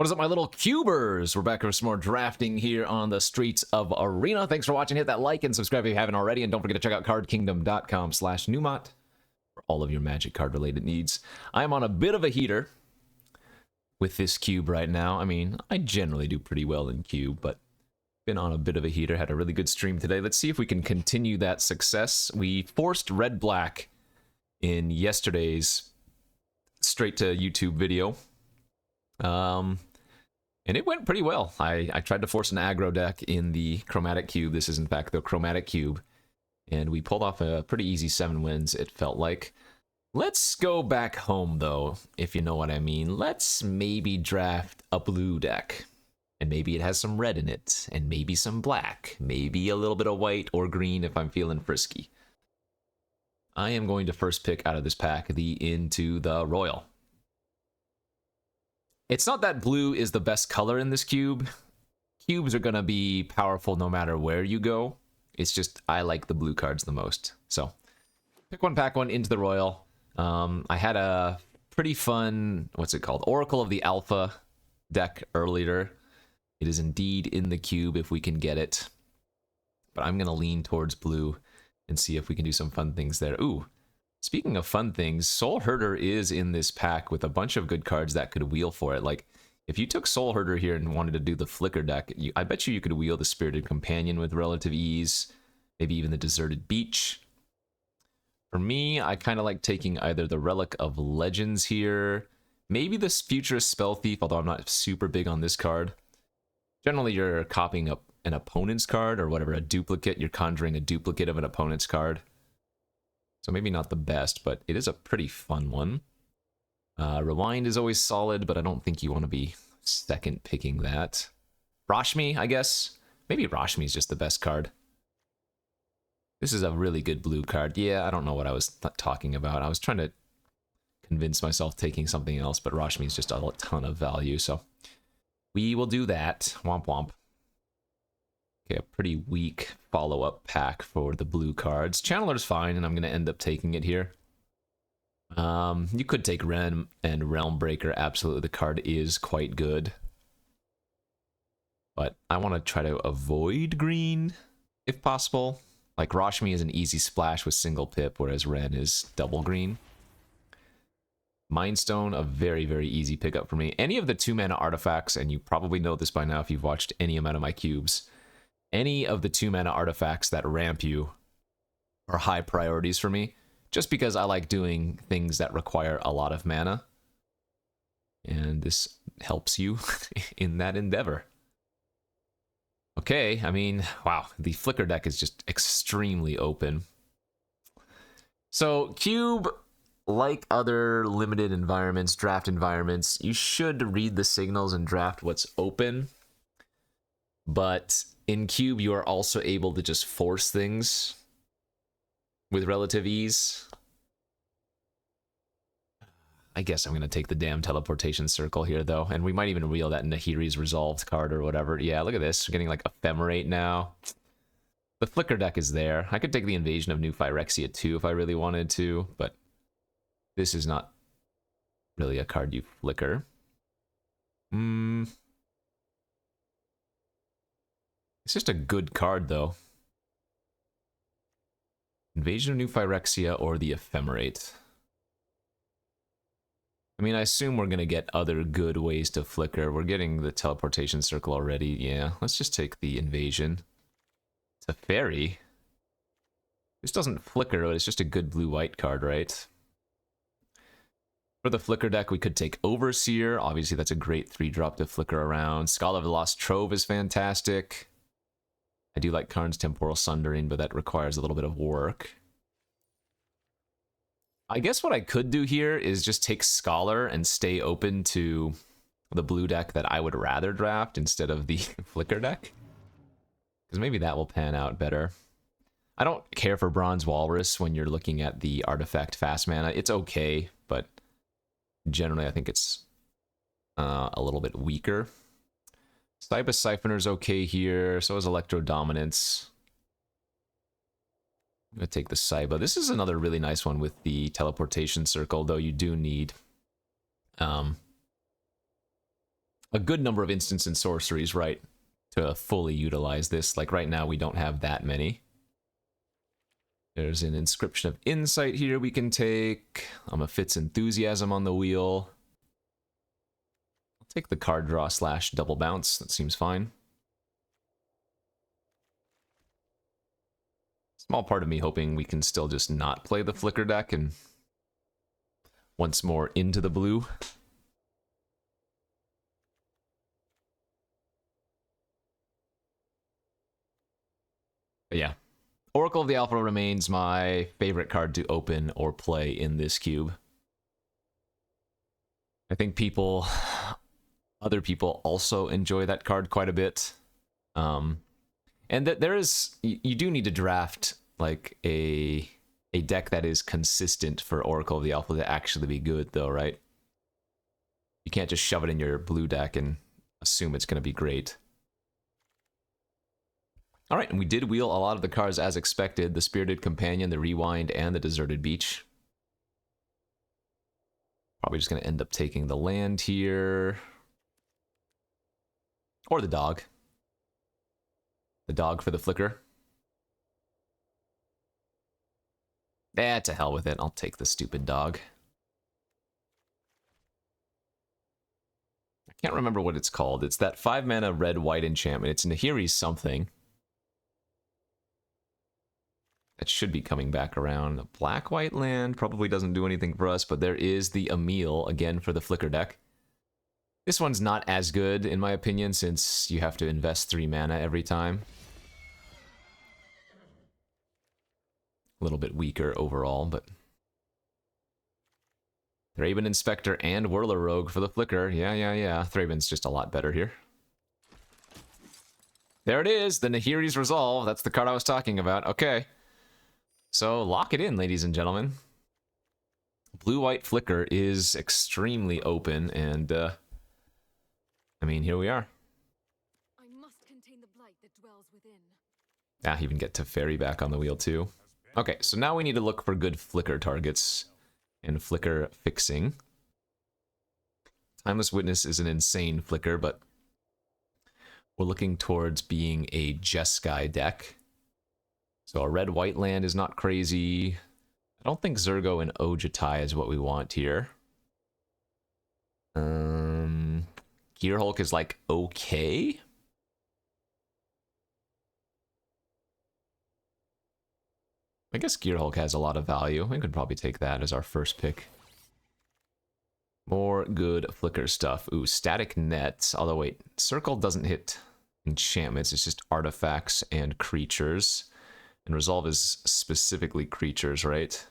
What is up, my little cubers? We're back with some more drafting here on the streets of Arena. Thanks for watching. Hit that like and subscribe if you haven't already. And don't forget to check out cardkingdom.com/Numot for all of your Magic card-related needs. I am on a bit of a heater with this cube right now. I mean, I generally do pretty well in cube, but been on a bit of a heater. Had a really good stream today. Let's see if we can continue that success. We forced red-black in yesterday's straight to YouTube video. And it went pretty well. I tried to force an aggro deck in the Chromatic cube. This is in fact the Chromatic cube. And we pulled off a pretty easy 7 wins, it felt like. Let's go back home though, if you know what I mean. Let's maybe draft a blue deck. And maybe it has some red in it, and maybe some black, maybe a little bit of white or green if I'm feeling frisky. I am going to first pick out of this pack the Into the Royal. It's not that blue is the best color in this cube. Cubes are going to be powerful no matter where you go. It's just I like the blue cards the most. So, pick one, pack one, Into the Royal. I had a pretty fun, what's it called? Oracle of the Alpha deck earlier. It is indeed in the cube if we can get it. But I'm going to lean towards blue and see if we can do some fun things there. Ooh. Speaking of fun things, Soul Herder is in this pack with a bunch of good cards that could wheel for it. Like, if you took Soul Herder here and wanted to do the Flicker deck, I bet you could wheel the Spirited Companion with relative ease, maybe even the Deserted Beach. For me, I kind of like taking either the Relic of Legends here, maybe this Futurist Spell Thief, although I'm not super big on this card. Generally, you're copying up an opponent's card, or whatever, a duplicate. You're conjuring a duplicate of an opponent's card. So maybe not the best, but it is a pretty fun one. Rewind is always solid, but I don't think you want to be second picking that. Rashmi, I guess. Maybe Rashmi is just the best card. This is a really good blue card. Yeah, I don't know what I was talking about. I was trying to convince myself taking something else, but Rashmi is just a ton of value, so we will do that. Womp womp. Okay, a pretty weak follow-up pack for the blue cards. Channeler's fine, and I'm going to end up taking it here. You could take Ren and Realm Breaker. Absolutely, the card is quite good. But I want to try to avoid green, if possible. Like, Rashmi is an easy splash with single pip, whereas Ren is double green. Mind Stone, a very, very easy pickup for me. Any of the 2-mana artifacts, and you probably know this by now if you've watched any amount of my cubes, any of the 2-mana artifacts that ramp you are high priorities for me, just because I like doing things that require a lot of mana. And this helps you in that endeavor. Okay, I mean, wow, the Flicker deck is just extremely open. So, cube, like other limited environments, draft environments, you should read the signals and draft what's open. But in cube, you are also able to just force things with relative ease. I guess I'm going to take the damn teleportation circle here, though. And we might even wheel that Nahiri's Resolved card or whatever. Yeah, look at this. We're getting like Ephemerate now. The Flicker deck is there. I could take the Invasion of New Phyrexia too if I really wanted to, but this is not really a card you flicker. It's just a good card, though. Invasion of New Phyrexia or the Ephemerate. I mean, I assume we're going to get other good ways to flicker. We're getting the teleportation circle already. Yeah, let's just take the Invasion. It's a fairy. This doesn't flicker, but it's just a good blue-white card, right? For the Flicker deck, we could take Overseer. Obviously, that's a great 3-drop to flicker around. Scholar of the Lost Trove is fantastic. I do like Karn's Temporal Sundering, but that requires a little bit of work. I guess what I could do here is just take Scholar and stay open to the blue deck that I would rather draft instead of the Flicker deck. Because maybe that will pan out better. I don't care for Bronze Walrus when you're looking at the artifact fast mana. It's okay, but generally I think it's a little bit weaker. Cybus Siphoner's okay here, so is Electro Dominance. I'm going to take the Cyba. This is another really nice one with the teleportation circle, though you do need a good number of instants and sorceries, right, to fully utilize this. Like right now, we don't have that many. There's an Inscription of Insight here we can take. I'm a Fitz Enthusiasm on the wheel. I'll take the card draw / double bounce. That seems fine. Small part of me hoping we can still just not play the Flicker deck and once more into the blue. But yeah, Oracle of the Alpha remains my favorite card to open or play in this cube. I think other people also enjoy that card quite a bit. And that you do need to draft like a deck that is consistent for Oracle of the Alpha to actually be good, though, right? You can't just shove it in your blue deck and assume it's going to be great. All right, and we did wheel a lot of the cards as expected. The Spirited Companion, the Rewind, and the Deserted Beach. Probably just going to end up taking the land here. Or the dog. The dog for the Flicker. To hell with it. I'll take the stupid dog. I can't remember what it's called. It's that 5-mana red-white enchantment. It's Nahiri's something. That should be coming back around. A black-white land probably doesn't do anything for us, but there is the Emil, again, for the Flicker deck. This one's not as good, in my opinion, since you have to invest 3 mana every time. A little bit weaker overall, but... Thraben Inspector and Whirler Rogue for the Flicker. Yeah. Thraben's just a lot better here. There it is, the Nahiri's Resolve. That's the card I was talking about. Okay. So, lock it in, ladies and gentlemen. Blue-white Flicker is extremely open, and, I mean, here we are. I must contain the blight that dwells within. Even get Teferi back on the wheel, too. Okay, so now we need to look for good Flicker targets and Flicker fixing. Timeless Witness is an insane Flicker, but we're looking towards being a Jeskai deck. So a red-white land is not crazy. I don't think Zergo and Ojutai is what we want here. Gearhulk is like okay. I guess Gearhulk has a lot of value. We could probably take that as our first pick. More good Flicker stuff. Ooh, Static Net. Although wait, Circle doesn't hit enchantments. It's just artifacts and creatures. And Resolve is specifically creatures, right?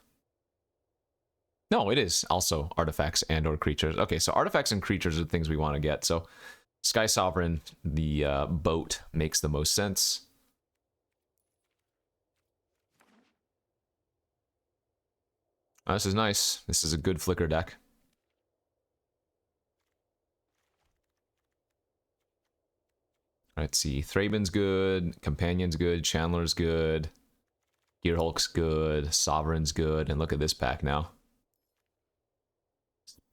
No, it is also artifacts and or creatures. Okay, so artifacts and creatures are the things we want to get. So Sky Sovereign, the boat, makes the most sense. Oh, this is nice. This is a good Flicker deck. Let's see. Thraben's good. Companion's good. Chandler's good. Gearhulk's good. Sovereign's good. And look at this pack now.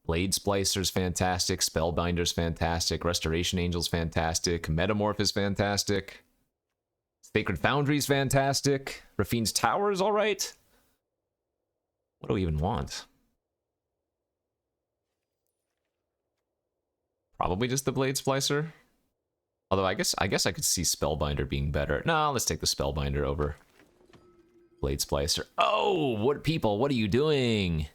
Blade Splicer's fantastic. Spellbinder's fantastic. Restoration Angel's fantastic. Metamorph is fantastic. Sacred Foundry's fantastic. Rafine's Tower is alright. What do we even want? Probably just the Blade Splicer. Although I guess I could see Spellbinder being better. No, let's take the Spellbinder over Blade Splicer. Oh, what people, what are you doing?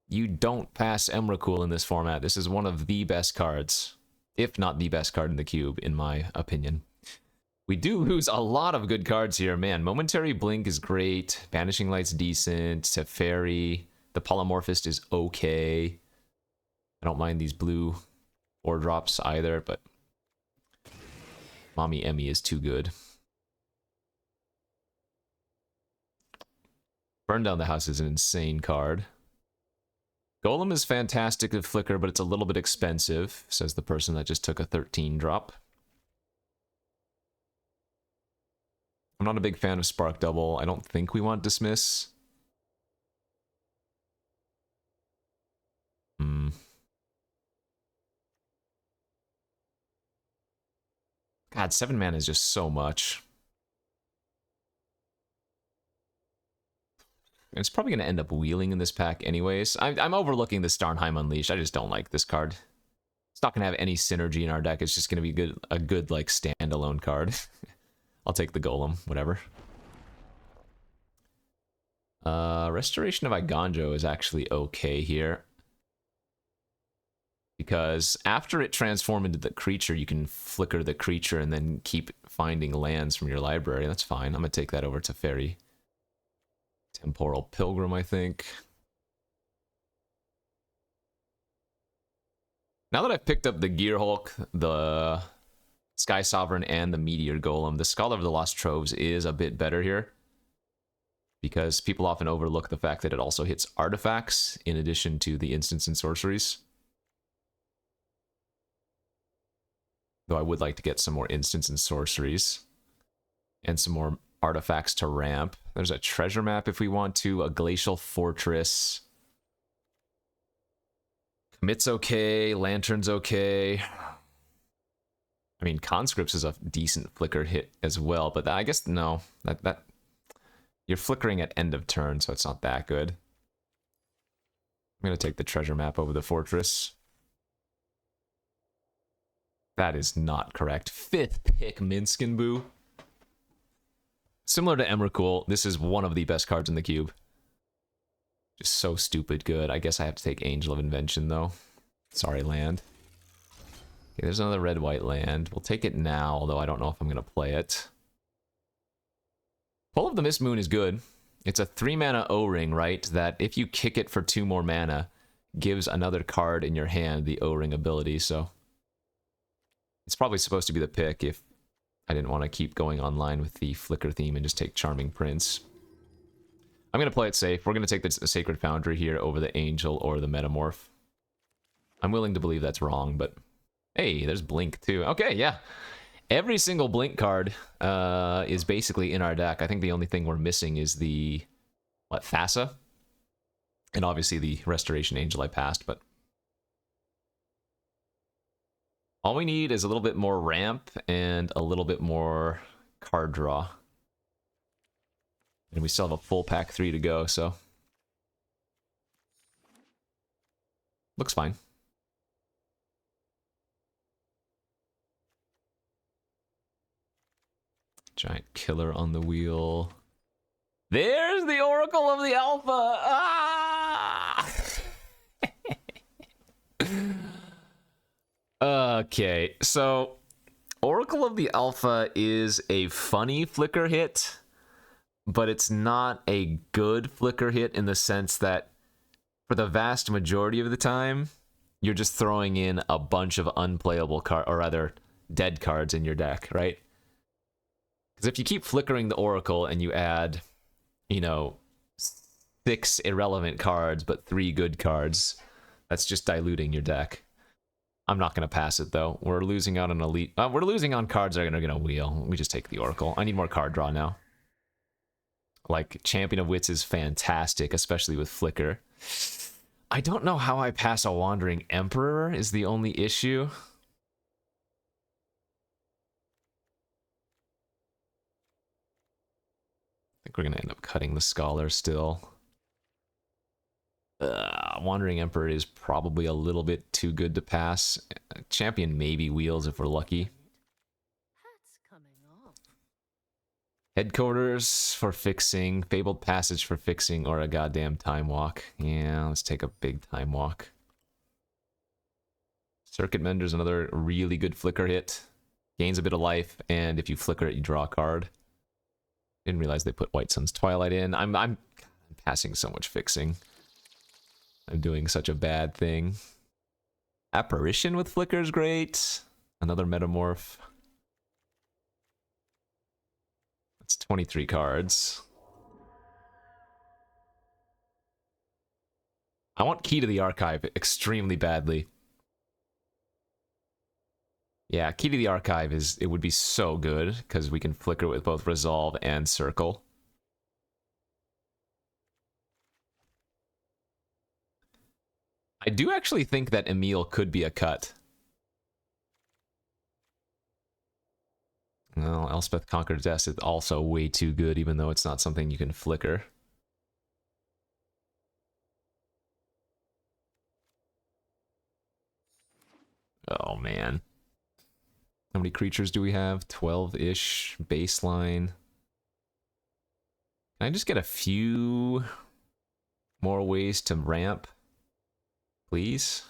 You don't pass Emrakul in this format. This is one of the best cards, if not the best card in the cube, in my opinion. We do lose a lot of good cards here, man. Momentary Blink is great. Vanishing Light's decent. Teferi. The Polymorphist is okay. I don't mind these blue ore drops either, but Mommy Emmy is too good. Burn Down the House is an insane card. Golem is fantastic at Flicker, but it's a little bit expensive, says the person that just took a 13 drop. I'm not a big fan of Spark Double. I don't think we want Dismiss. God, 7 mana is just so much. It's probably going to end up wheeling in this pack anyways. I'm overlooking the Starnheim Unleashed. I just don't like this card. It's not going to have any synergy in our deck. It's just going to be a good like standalone card. I'll take the Golem, whatever. Restoration of Iganjo is actually okay here. Because after it transforms into the creature, you can flicker the creature and then keep finding lands from your library. That's fine. I'm going to take that over to Fairy. Temporal Pilgrim, I think. Now that I've picked up the Gear Hulk, the Sky Sovereign, and the Meteor Golem, the Scholar of the Lost Troves is a bit better here. Because people often overlook the fact that it also hits artifacts in addition to the instants and sorceries. Though I would like to get some more instants and sorceries. And some more artifacts to ramp. There's a treasure map if we want to, a glacial fortress. Commit's okay, Lantern's okay. I mean, Conscripts is a decent flicker hit as well, but I guess no. That you're flickering at end of turn, so it's not that good. I'm gonna take the treasure map over the fortress. That is not correct. 5th pick Minskin Boo. Similar to Emrakul, this is one of the best cards in the cube. Just so stupid good. I guess I have to take Angel of Invention, though. Sorry, land. Okay, there's another red-white land. We'll take it now, although I don't know if I'm going to play it. Pull of the Mist Moon is good. It's a 3-mana O-Ring, right? That if you kick it for 2 more mana, gives another card in your hand the O-Ring ability, so... It's probably supposed to be the pick if I didn't want to keep going online with the Flicker theme and just take Charming Prince. I'm going to play it safe. We're going to take the Sacred Foundry here over the Angel or the Metamorph. I'm willing to believe that's wrong, but... Hey, there's Blink too. Okay, yeah. Every single Blink card is basically in our deck. I think the only thing we're missing is the... What, Thassa? And obviously the Restoration Angel I passed, but... All we need is a little bit more ramp and a little bit more card draw. And we still have a full pack 3 to go, so... Looks fine. Giant killer on the wheel. There's the Oracle of the Alpha! Ah! Okay, so Oracle of the Alpha is a funny flicker hit, but it's not a good flicker hit in the sense that for the vast majority of the time, you're just throwing in a bunch of unplayable cards, or rather, dead cards in your deck, right? Because if you keep flickering the Oracle and you add, you know, 6 irrelevant cards, but 3 good cards, that's just diluting your deck. I'm not going to pass it, though. We're losing out on elite... we're losing on cards that are going to wheel. We just take the Oracle. I need more card draw now. Like, Champion of Wits is fantastic, especially with Flicker. I don't know how I pass a Wandering Emperor is the only issue. I think we're going to end up cutting the Scholar still. Wandering Emperor is probably a little bit too good to pass. Champion maybe wheels if we're lucky. Headquarters for fixing, Fabled Passage for fixing, or a goddamn Time Walk. Yeah, let's take a big Time Walk. Circuit Mender's another really good flicker hit. Gains a bit of life, and if you flicker it, you draw a card. Didn't realize they put White Sun's Twilight in. I'm passing so much fixing. I'm doing such a bad thing. Apparition with flicker is great. Another Metamorph. That's 23 cards. I want Key to the Archive extremely badly. Yeah, Key to the Archive it would be so good because we can flicker with both Resolve and Circle. I do actually think that Emil could be a cut. Well, Elspeth Conqueror's Death is also way too good, even though it's not something you can flicker. Oh, man. How many creatures do we have? 12-ish baseline. Can I just get a few more ways to ramp, please?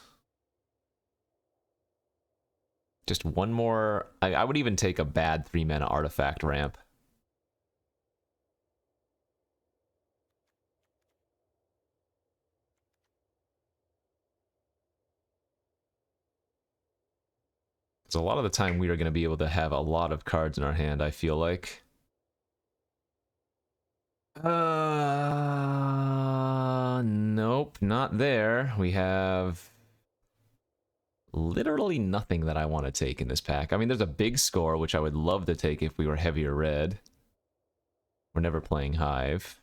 Just one more. I would even take a bad 3-mana artifact ramp. Because a lot of the time we are going to be able to have a lot of cards in our hand, I feel like. Nope, not there. We have literally nothing that I want to take in this pack. I mean, there's a big score, which I would love to take if we were heavier red. We're never playing Hive.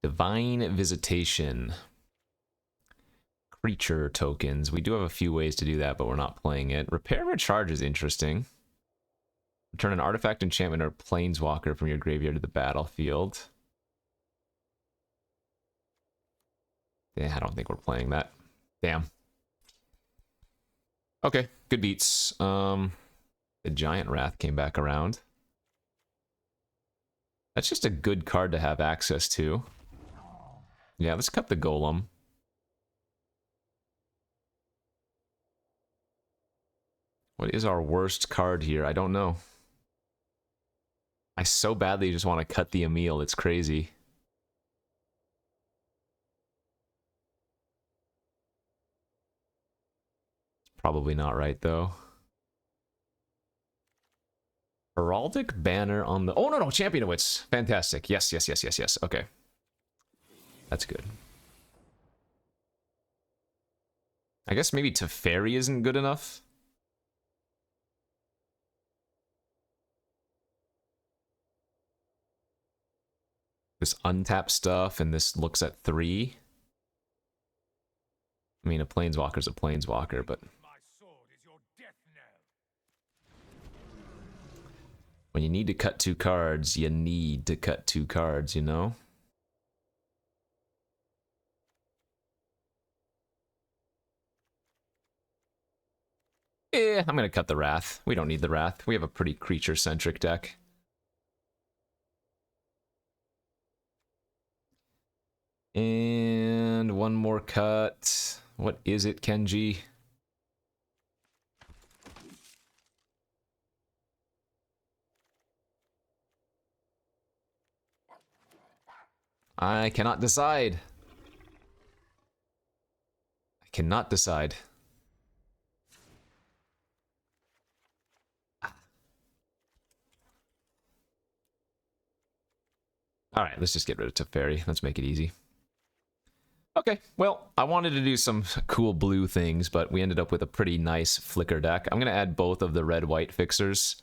Divine Visitation. Creature tokens. We do have a few ways to do that, but we're not playing it. Repair and Recharge is interesting. Return an artifact, enchantment, or planeswalker from your graveyard to the battlefield. Yeah, I don't think we're playing that. Damn. Okay, good beats. The Giant Wrath came back around. That's just a good card to have access to. Yeah, let's cut the Golem. What is our worst card here? I don't know. I so badly just want to cut the Emil. It's crazy. Probably not right, though. Heraldic Banner on the... Oh, no, Champion of Wits. Fantastic. Yes. Okay. That's good. I guess maybe Teferi isn't good enough. This untap stuff, and this looks at 3. I mean, a Planeswalker's a Planeswalker, but... When you need to cut 2 cards, you need to cut 2 cards, you know? I'm gonna cut the Wrath. We don't need the Wrath. We have a pretty creature-centric deck. And one more cut. What is it, Kenji? I cannot decide. I cannot decide. Alright, let's just get rid of Teferi. Let's make it easy. Okay, well, I wanted to do some cool blue things, but we ended up with a pretty nice flicker deck. I'm going to add both of the red-white fixers,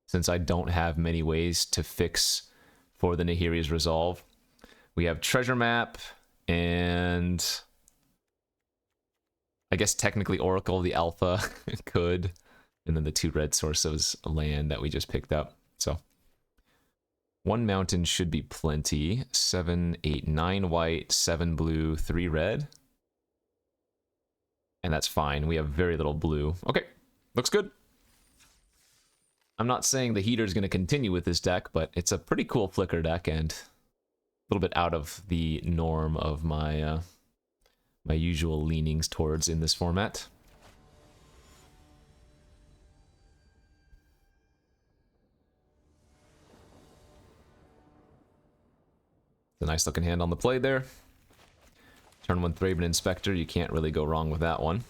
since I don't have many ways to fix for the Nahiri's Resolve. We have Treasure Map, and I guess technically Oracle, the Alpha, could. And then the 2 red sources of land that we just picked up. So 1 mountain should be plenty. 7, 8, 9 white, 7 blue, 3 red. And that's fine. We have very little blue. Okay, looks good. I'm not saying the heater is going to continue with this deck, but it's a pretty cool flicker deck and a little bit out of the norm of my my usual leanings towards in this format. A nice looking hand on the play there. Turn 1 Thraben Inspector, you can't really go wrong with that one.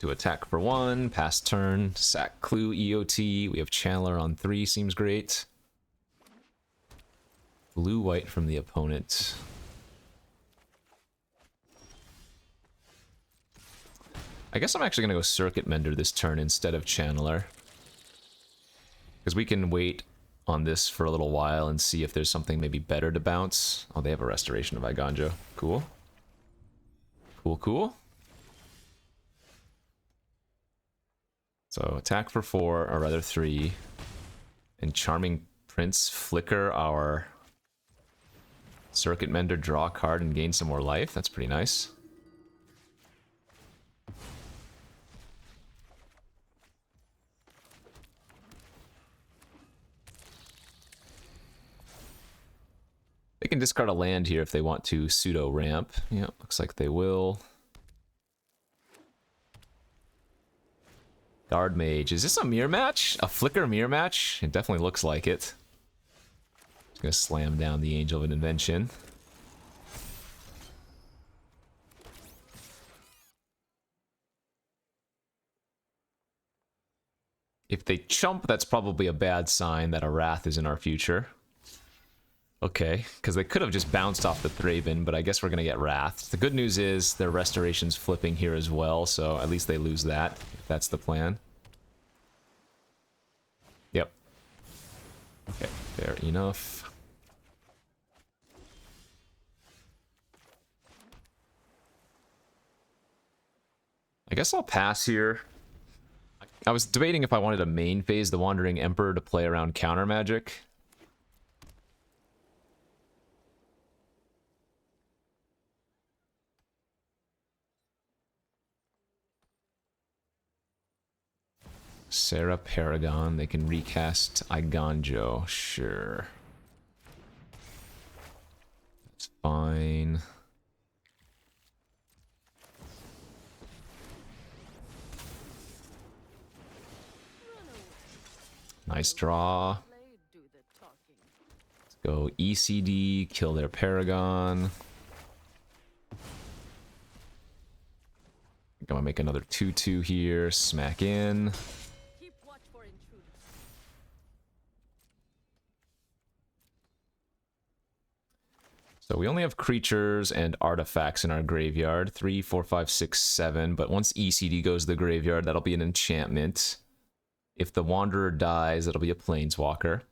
To attack for 1, pass turn, sack clue, EOT. We have Channeler on 3, seems great. Blue-white from the opponent. I guess I'm actually going to go Circuit Mender this turn instead of Channeler. Because we can wait on this for a little while and see if there's something maybe better to bounce. Oh, they have a Restoration of Iganjo. Cool. Cool, cool. So attack for 4, or rather 3. And Charming Prince flicker our Circuit Mender, draw a card, and gain some more life. That's pretty nice. They can discard a land here if they want to pseudo ramp. Yeah, looks like they will. Guard Mage. Is this a mirror match? A flicker mirror match? It definitely looks like it. Just gonna slam down the Angel of Invention. If they chump, that's probably a bad sign that a Wrath is in our future. Okay, because they could have just bounced off the Thraben, but I guess we're gonna get Wrath. The good news is their Restoration's flipping here as well, so at least they lose that, if that's the plan. Yep. Okay, fair enough. I guess I'll pass here. I was debating if I wanted a main phase the Wandering Emperor to play around counter magic. Sarah Paragon, they can recast Iganjo, sure. That's fine. Nice draw. Let's go ECD, kill their Paragon. I'm gonna make another 2/2 here, smack in. So we only have creatures and artifacts in our graveyard. 3, 4, 5, 6, 7. But once ECD goes to the graveyard, that'll be an enchantment. If the Wanderer dies, it'll be a Planeswalker.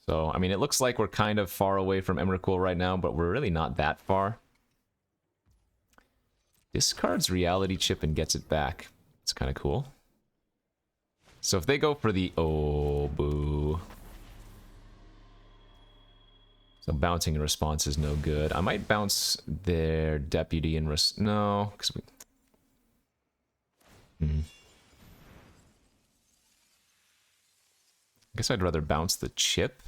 So, I mean, it looks like we're kind of far away from Emrakul right now, but we're really not that far. Discards Reality Chip and gets it back. It's kind of cool. So if they go for the... Oh, boo. So bouncing in response is no good. I might bounce their Deputy and... No, because we... I guess I'd rather bounce the chip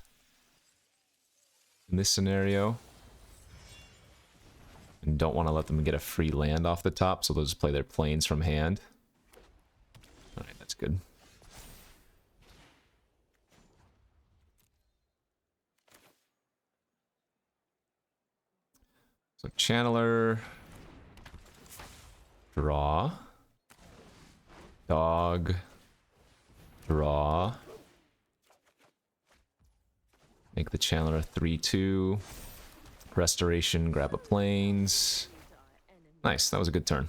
in this scenario. And don't want to let them get a free land off the top, so they'll just play their planes from hand. Alright, that's good. So Channeler, draw, dog, draw, make the Channeler 3/2, restoration, grab a plains. Nice, that was a good turn.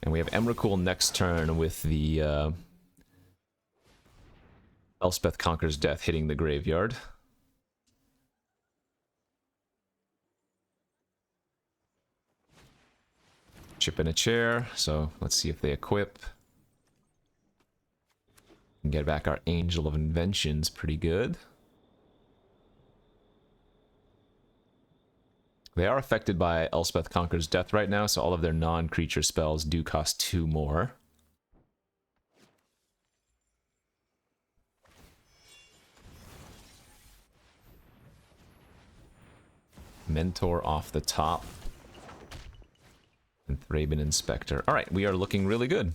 And we have Emrakul next turn with the Elspeth Conquers Death hitting the graveyard. Chip in a chair, so let's see if they equip. And get back our Angel of Inventions pretty good. They are affected by Elspeth Conquers Death right now, so all of their non-creature spells do cost 2 more. Mentor off the top. And Thraben Inspector. Alright, we are looking really good.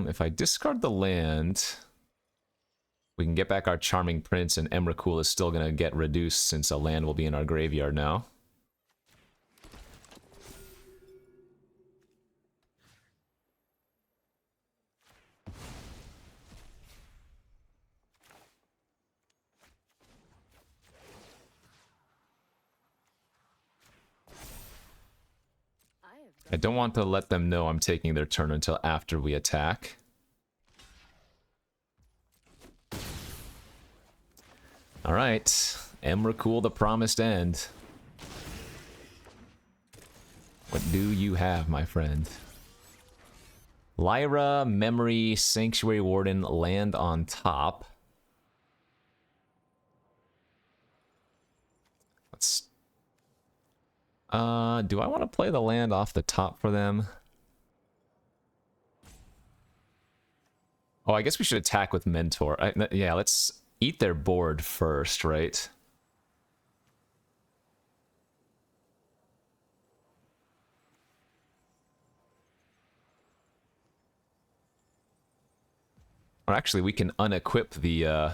If I discard the land, we can get back our Charming Prince, and Emrakul is still going to get reduced since a land will be in our graveyard now. I don't want to let them know I'm taking their turn until after we attack. Alright, Emrakul, the Promised End. What do you have, my friend? Lyra, Memory, Sanctuary Warden, land on top. Let's... do I want to play the land off the top for them? Oh, I guess we should attack with Mentor. Yeah, let's eat their board first, right? Or actually, we can unequip the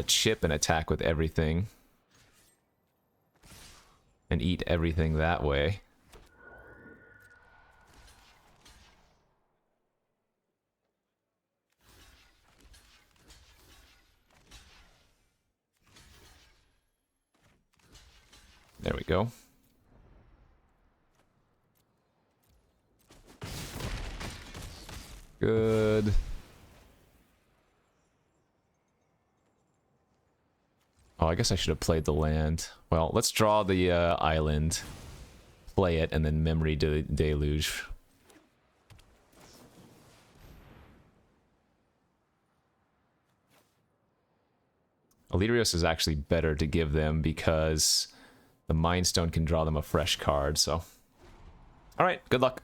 chip and attack with everything. And eat everything that way. There we go. Good. Oh, I guess I should have played the land. Well, let's draw the island, play it, and then Memory Deluge. Elidrios is actually better to give them because the Mind Stone can draw them a fresh card, so... Alright, good luck.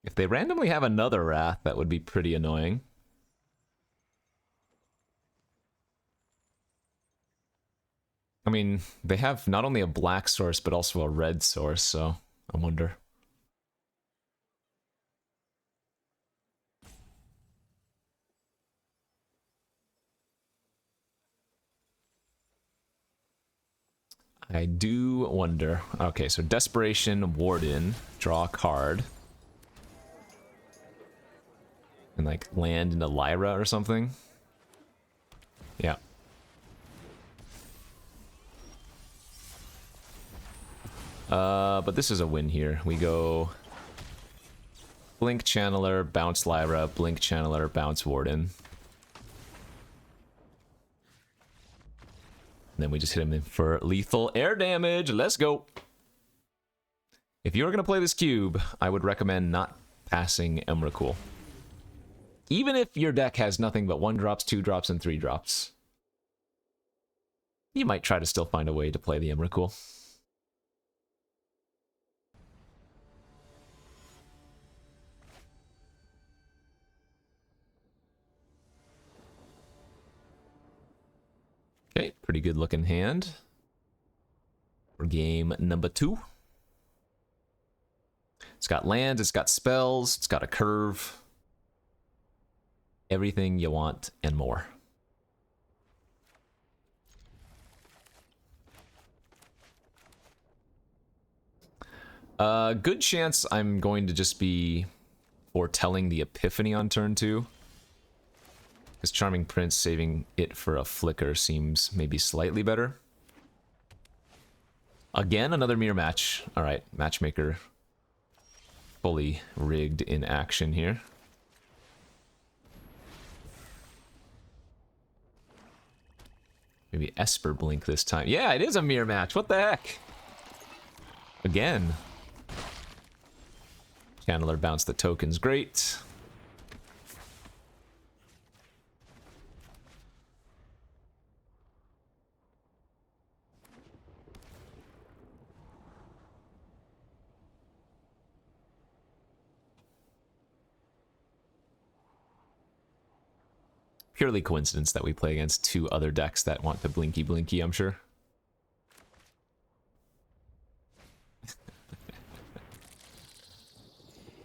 If they randomly have another Wrath, that would be pretty annoying. I mean, they have not only a black source, but also a red source, so I wonder. I do wonder. Okay, so Desperation, Warden, draw a card. And like land into Lyra or something. Yeah. But this is a win here. We go Blink Channeler, bounce Lyra, Blink Channeler, bounce Warden. And then we just hit him in for lethal air damage. Let's go. If you're going to play this cube, I would recommend not passing Emrakul. Even if your deck has nothing but 1-drops, 2-drops, and 3-drops. You might try to still find a way to play the Emrakul. Okay, pretty good looking hand. For game number 2. It's got lands, it's got spells, it's got a curve. Everything you want and more. Good chance I'm going to just be foretelling the Epiphany on turn 2. Because Charming Prince saving it for a flicker seems maybe slightly better. Again, another mirror match. Alright, matchmaker fully rigged in action here. Maybe Esper Blink this time. Yeah, it is a mirror match. What the heck? Again. Channeler bounce the tokens. Great. Purely coincidence that we play against 2 other decks that want the blinky blinky, I'm sure.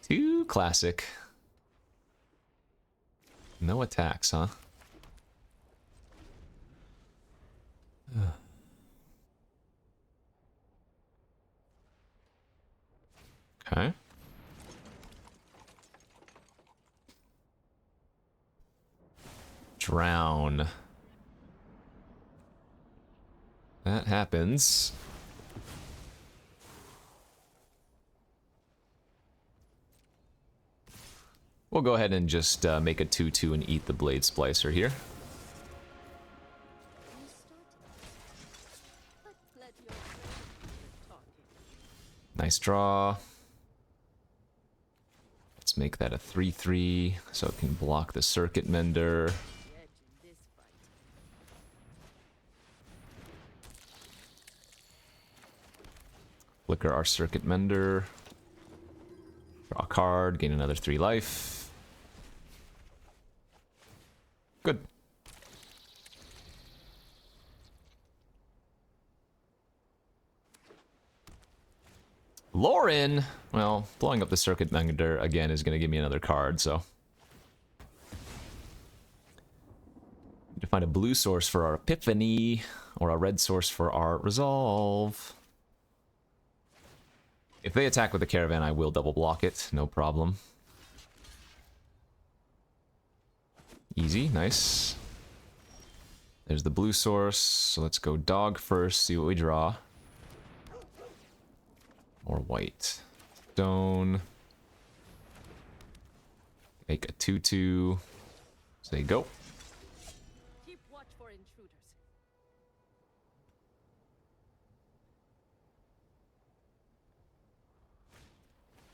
Too classic. No attacks, huh? Okay. Drown. That happens. We'll go ahead and just make a 2/2 and eat the Blade Splicer here. Nice draw. Let's make that a 3/3 so it can block the Circuit Mender. Flicker our Circuit Mender. Draw a card, gain another 3 life. Good. Lauren! Well, blowing up the Circuit Mender again is going to give me another card, so. Need to find a blue source for our Epiphany, or a red source for our Resolve. If they attack with the Caravan, I will double block it, no problem. Easy, nice. There's the blue source, so let's go dog first, see what we draw. Or white. Stone. Make a 2/2. Say go. Keep watch for intruders.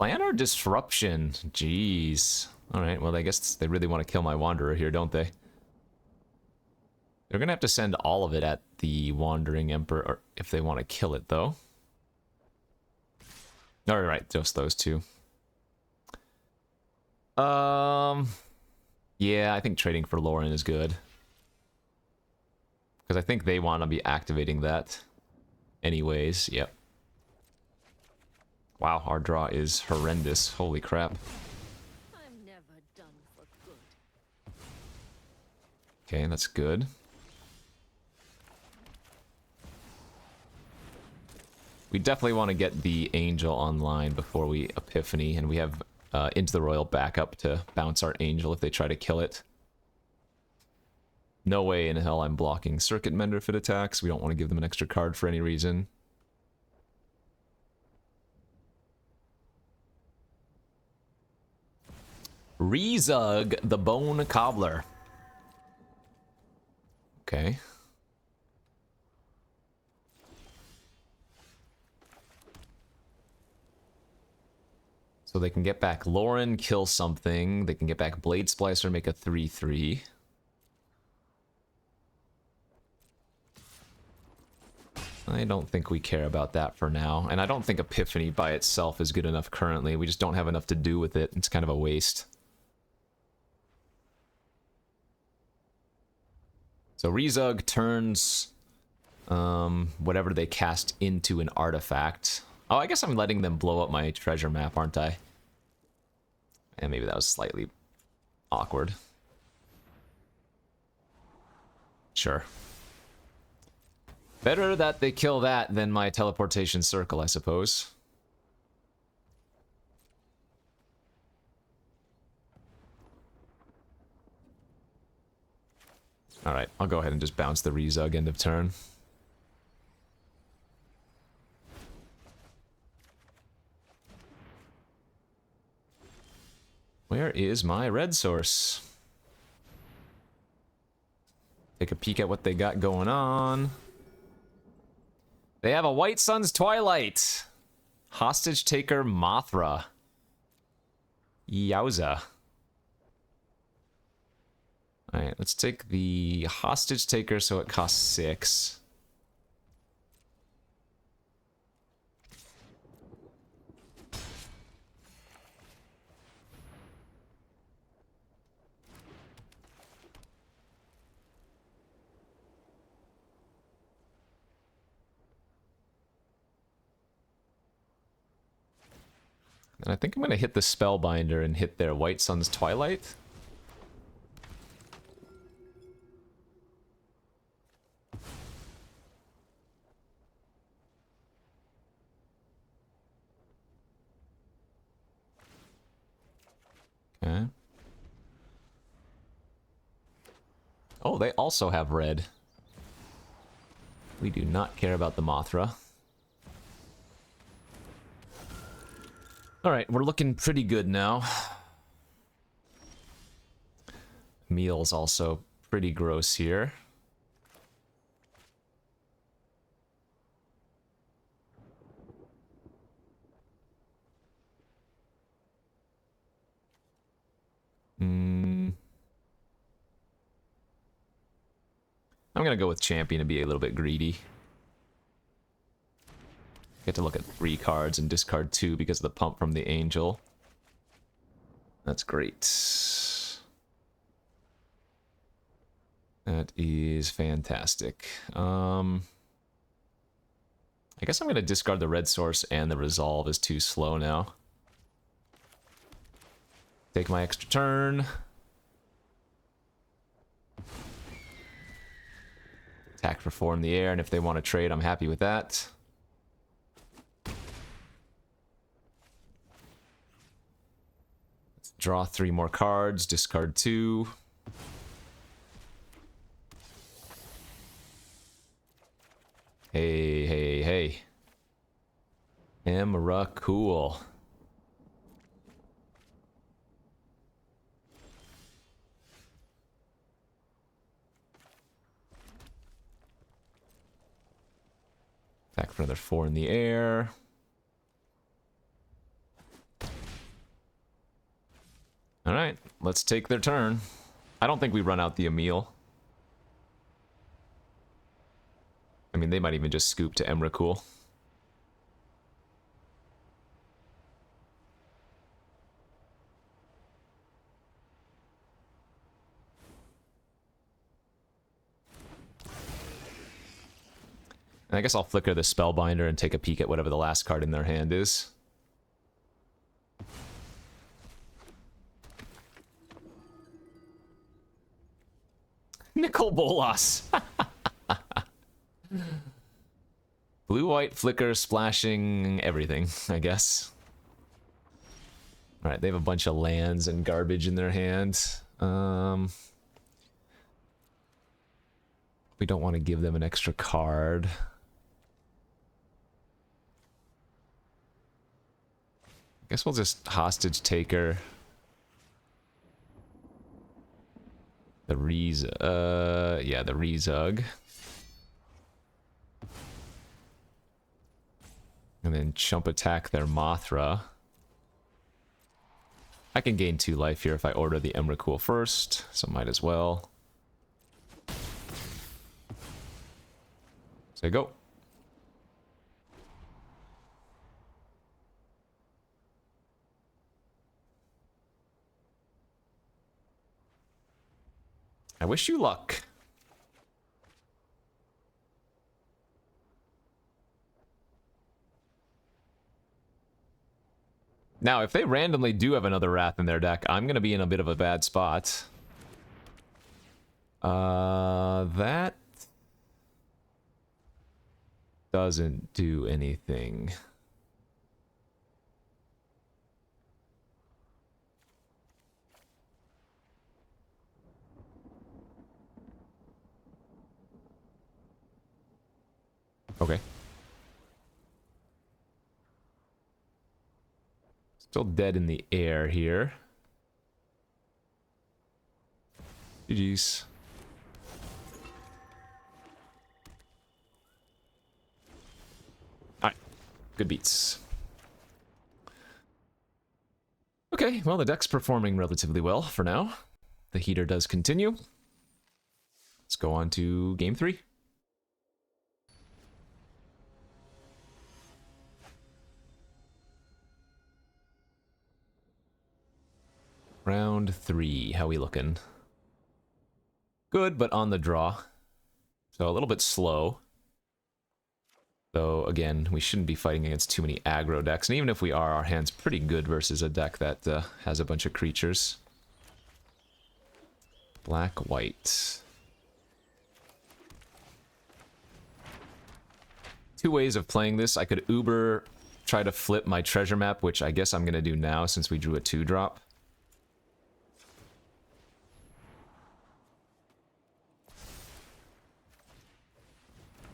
Planar Disruption. Jeez. Alright, well I guess they really want to kill my Wanderer here, don't they? They're gonna have to send all of it at the Wandering Emperor if they want to kill it, though. Alright, just those two. Yeah, I think trading for Lauren is good. Because I think they want to be activating that anyways, yep. Wow, our draw is horrendous. Holy crap. I'm never done for good. Okay, that's good. We definitely want to get the Angel online before we Epiphany, and we have Into the Royal backup to bounce our Angel if they try to kill it. No way in hell I'm blocking Circuit Mender if it attacks. We don't want to give them an extra card for any reason. Rezug the Bone Cobbler. Okay. So they can get back Lauren, kill something. They can get back Blade Splicer, make a 3/3. I don't think we care about that for now. And I don't think Epiphany by itself is good enough currently. We just don't have enough to do with it. It's kind of a waste. So Rezug turns whatever they cast into an artifact. Oh, I guess I'm letting them blow up my treasure map, aren't I? And maybe that was slightly awkward. Sure. Better that they kill that than my teleportation circle, I suppose. Alright, I'll go ahead and just bounce the Rezug end of turn. Where is my red source? Take a peek at what they got going on. They have a White Sun's Twilight. Hostage Taker Mothra. Yowza. Alright, let's take the Hostage Taker so it costs 6. And I think I'm going to hit the Spellbinder and hit their White Sun's Twilight. Okay. Oh, they also have red. We do not care about the Mothra. Alright, we're looking pretty good now. Meal's also pretty gross here. I'm gonna go with Champion and be a little bit greedy. Get to look at 3 cards and discard 2 because of the pump from the Angel. That's great. That is fantastic. I guess I'm gonna discard the red source and the resolve is too slow now. Take my extra turn. Attack for 4 in the air, and if they want to trade, I'm happy with that. Let's draw 3 more cards, discard 2. Hey, hey, hey. Cool. Attack for another 4 in the air. Alright, let's take their turn. I don't think we run out the Emil. I mean, they might even just scoop to Emrakul. And I guess I'll flicker the Spellbinder and take a peek at whatever the last card in their hand is. Nicol Bolas! Blue-white flicker, splashing everything, I guess. Alright, they have a bunch of lands and garbage in their hand. We don't want to give them an extra card. Guess we'll just hostage taker. The yeah, the Rezug. And then chump attack their Mothra. I can gain 2 life here if I order the Emrakul first, so might as well. So go. I wish you luck. Now, if they randomly do have another Wrath in their deck, I'm going to be in a bit of a bad spot. That doesn't do anything. Okay. Still dead in the air here. GG's. Alright. Good beats. Okay, well, the deck's performing relatively well for now. The heater does continue. Let's go on to game 3. Round 3, how we looking? Good, but on the draw. So a little bit slow. Though, again, we shouldn't be fighting against too many aggro decks. And even if we are, our hand's pretty good versus a deck that has a bunch of creatures. Black-white. 2 ways of playing this. I could Uber try to flip my treasure map, which I guess I'm going to do now since we drew a 2-drop.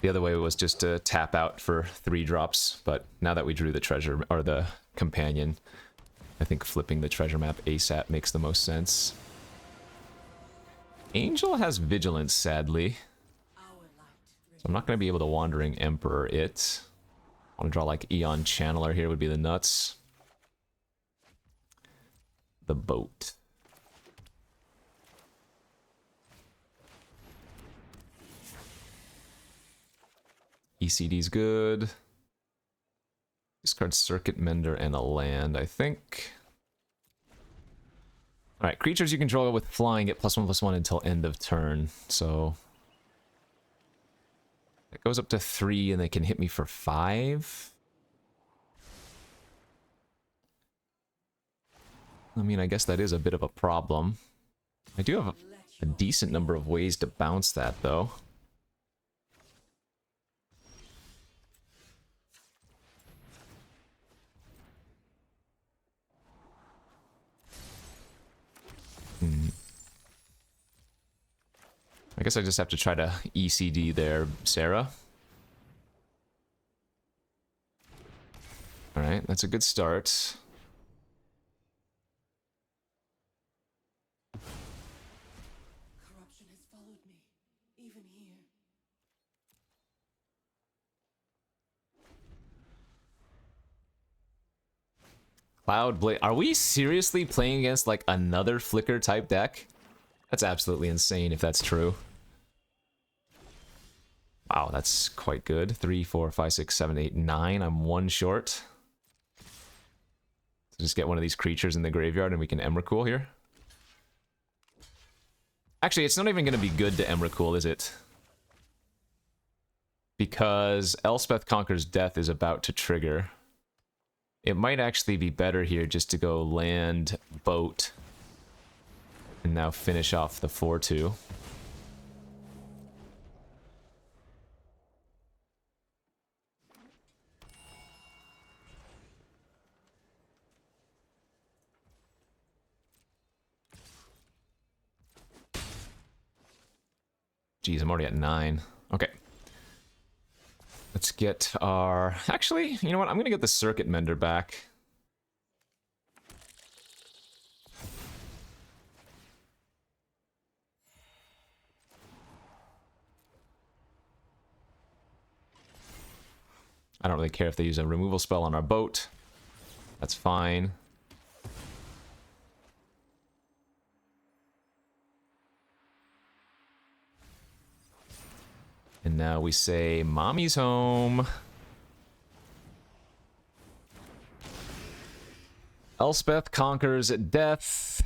The other way was just to tap out for 3 drops, but now that we drew the treasure, or the companion, I think flipping the treasure map ASAP makes the most sense. Angel has Vigilance, sadly. So I'm not going to be able to Wandering Emperor it. I want to draw like Eon Channeler here would be the nuts. The boat. ECD's good. Discard Circuit Mender and a land, I think. Alright, creatures you control with flying get +1/+1 until end of turn. So it goes up to 3 and they can hit me for 5. I mean, I guess that is a bit of a problem. I do have a decent number of ways to bounce that, though. I guess I just have to try to ECD there, Sarah. Alright, that's a good start. Corruption has followed me, even here. Cloud Blade. Are we seriously playing against like another Flicker type deck? That's absolutely insane if that's true. Wow, that's quite good. 3, 4, 5, 6, 7, 8, 9. I'm 1 short. So just get one of these creatures in the graveyard and we can Emrakul here. Actually, it's not even going to be good to Emrakul, is it? Because Elspeth Conquers Death is about to trigger. It might actually be better here just to go land, boat, and now finish off the 4-2. Jeez, I'm already at 9. Okay. Let's get our... Actually, you know what? I'm going to get the Circuit Mender back. I don't really care if they use a removal spell on our boat. That's fine. And now we say, Mommy's home. Elspeth conquers death.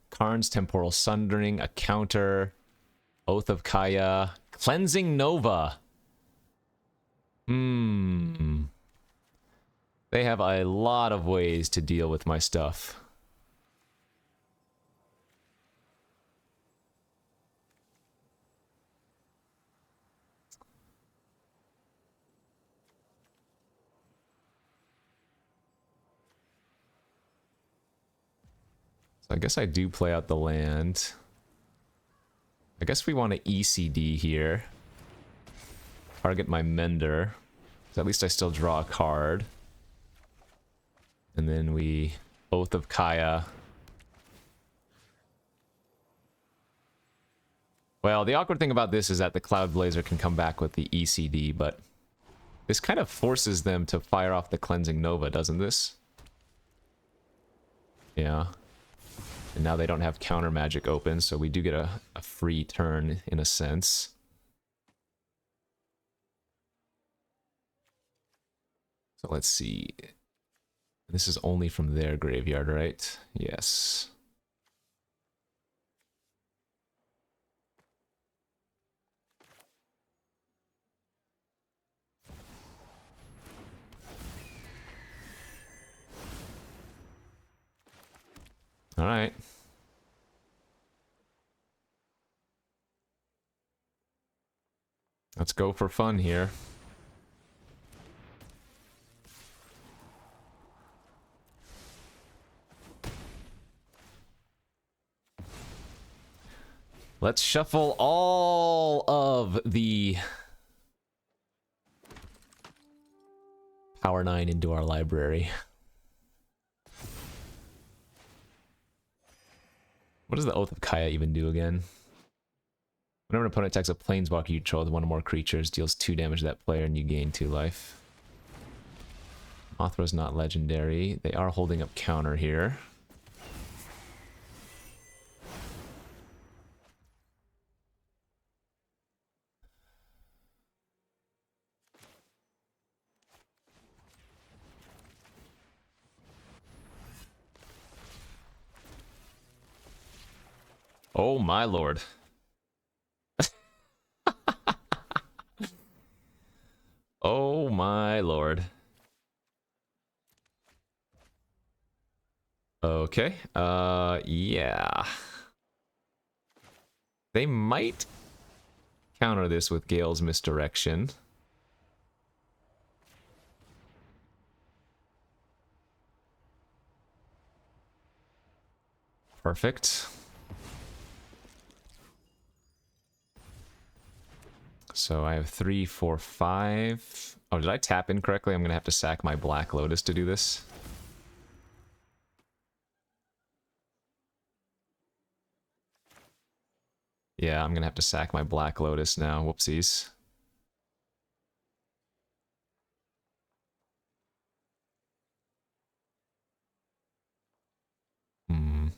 Karn's Temporal Sundering, a counter. Oath of Kaya. Cleansing Nova. They have a lot of ways to deal with my stuff. So I guess I do play out the land. I guess we want to ECD here. Target my Mender. So at least I still draw a card. And then we Oath of Kaya. Well, the awkward thing about this is that the Cloud Blazer can come back with the ECD, but this kind of forces them to fire off the Cleansing Nova, doesn't this? Yeah. And now they don't have counter magic open, so we do get a free turn in a sense. So let's see. This is only from their graveyard, right? Yes. All right. Let's go for fun here. Let's shuffle all of the Power 9 into our library. What does the Oath of Kaya even do again? Whenever an opponent attacks a planeswalker you control with one or more creatures, deals 2 damage to that player and you gain 2 life. Mothra's not legendary. They are holding up counter here. Oh my lord. Oh my lord. Okay, yeah. They might counter this with Gale's Misdirection. Perfect. So I have 3, 4, 5. Oh, did I tap in correctly? I'm gonna have to sack my Black Lotus to do this. Yeah, I'm gonna have to sack my Black Lotus now. Whoopsies. Hmm.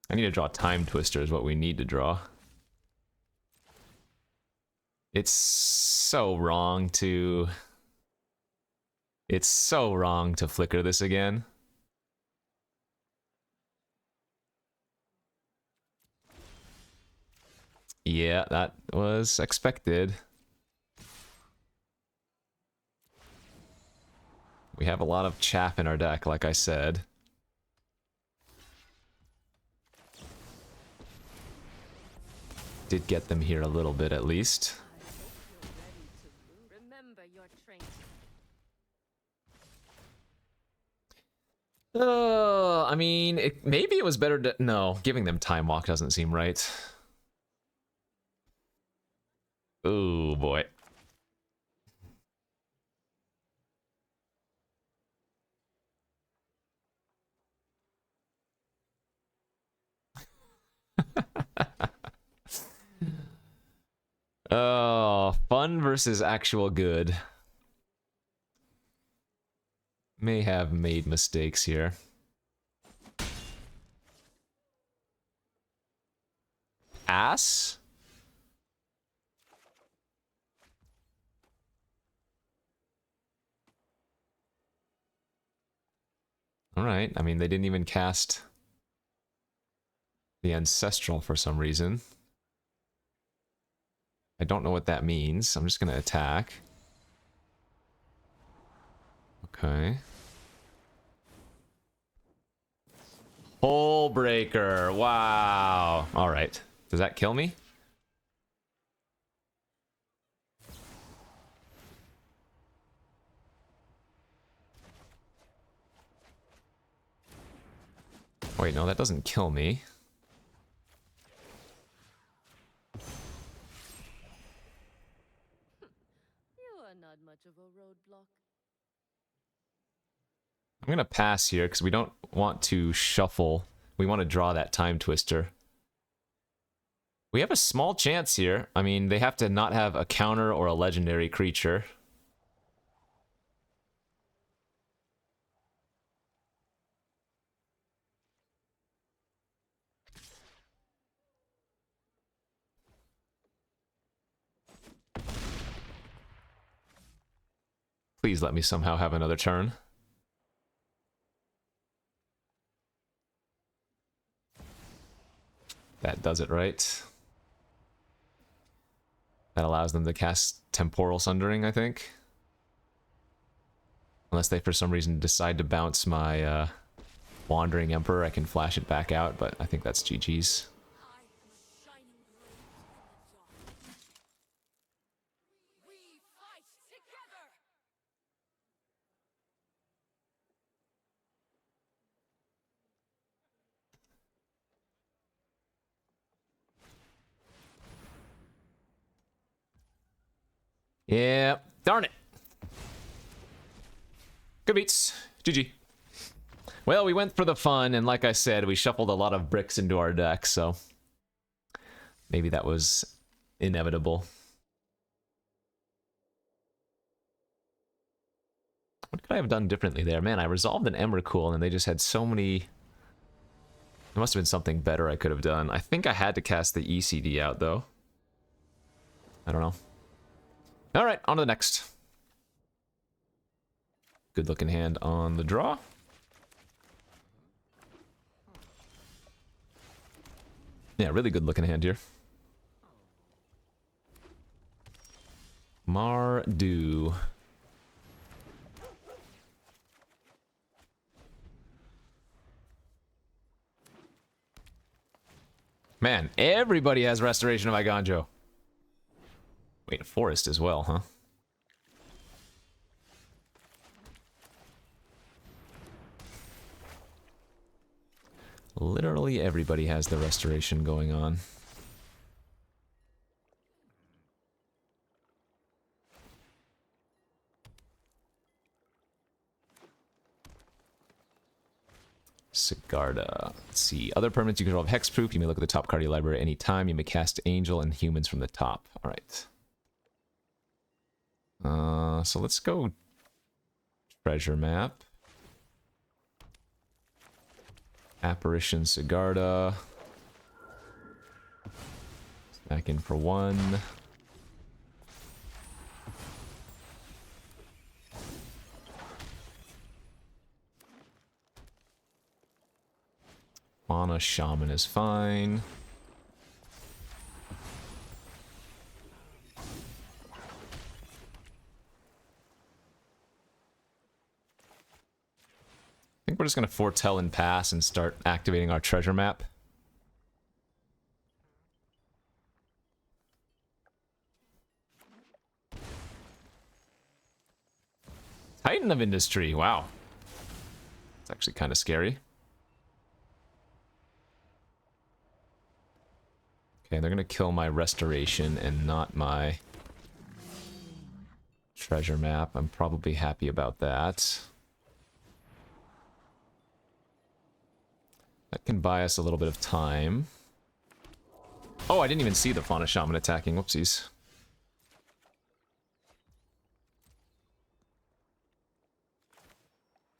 I need to draw Time Twister is what we need to draw. It's so wrong to... It's so wrong to flicker this again. Yeah, that was expected. We have a lot of chaff in our deck, like I said. Did get them here a little bit, at least. Remember your training. I mean, maybe it was better to... No, giving them Time Walk doesn't seem right. Oh boy. Oh, fun versus actual good. May have made mistakes here. Ass? Alright, I mean, they didn't even cast the Ancestral for some reason. I don't know what that means. I'm just gonna attack. Okay. Hole Breaker. Wow. Alright. Does that kill me? Wait, no, that doesn't kill me. You are not much of a roadblock. I'm gonna pass here because we don't want to shuffle. We want to draw that Time Twister. We have a small chance here. I mean, they have to not have a counter or a legendary creature. Please let me somehow have another turn. That does it, right? That allows them to cast Temporal Sundering, I think. Unless they, for some reason, decide to bounce my Wandering Emperor, I can flash it back out, but I think that's GG's. I am a shining blaze in the dark. We fight together! Yeah, darn it. Good beats. GG. Well, we went for the fun, and like I said, we shuffled a lot of bricks into our deck, so maybe that was inevitable. What could I have done differently there? Man, I resolved an Emrakul, and they just had so many... There must have been something better I could have done. I think I had to cast the ECD out, though. I don't know. Alright, on to the next. Good looking hand on the draw. Yeah, really good looking hand here. Mardu. Man, everybody has Restoration of Iganjo. Wait, a forest as well, huh? Literally everybody has the restoration going on. Sigarda. Let's see. Other permanents you control have hexproof. You may look at the top card of your library at any time. You may cast Angel and Humans from the top. Alright. So let's go treasure map. Apparition Sigarda. Back in for one. Mana Shaman is fine. I think we're just going to foretell and pass and start activating our treasure map. Titan of Industry, wow. It's actually kind of scary. Okay, they're going to kill my restoration and not my treasure map. I'm probably happy about that. That can buy us a little bit of time. Oh, I didn't even see the Fauna Shaman attacking. Whoopsies.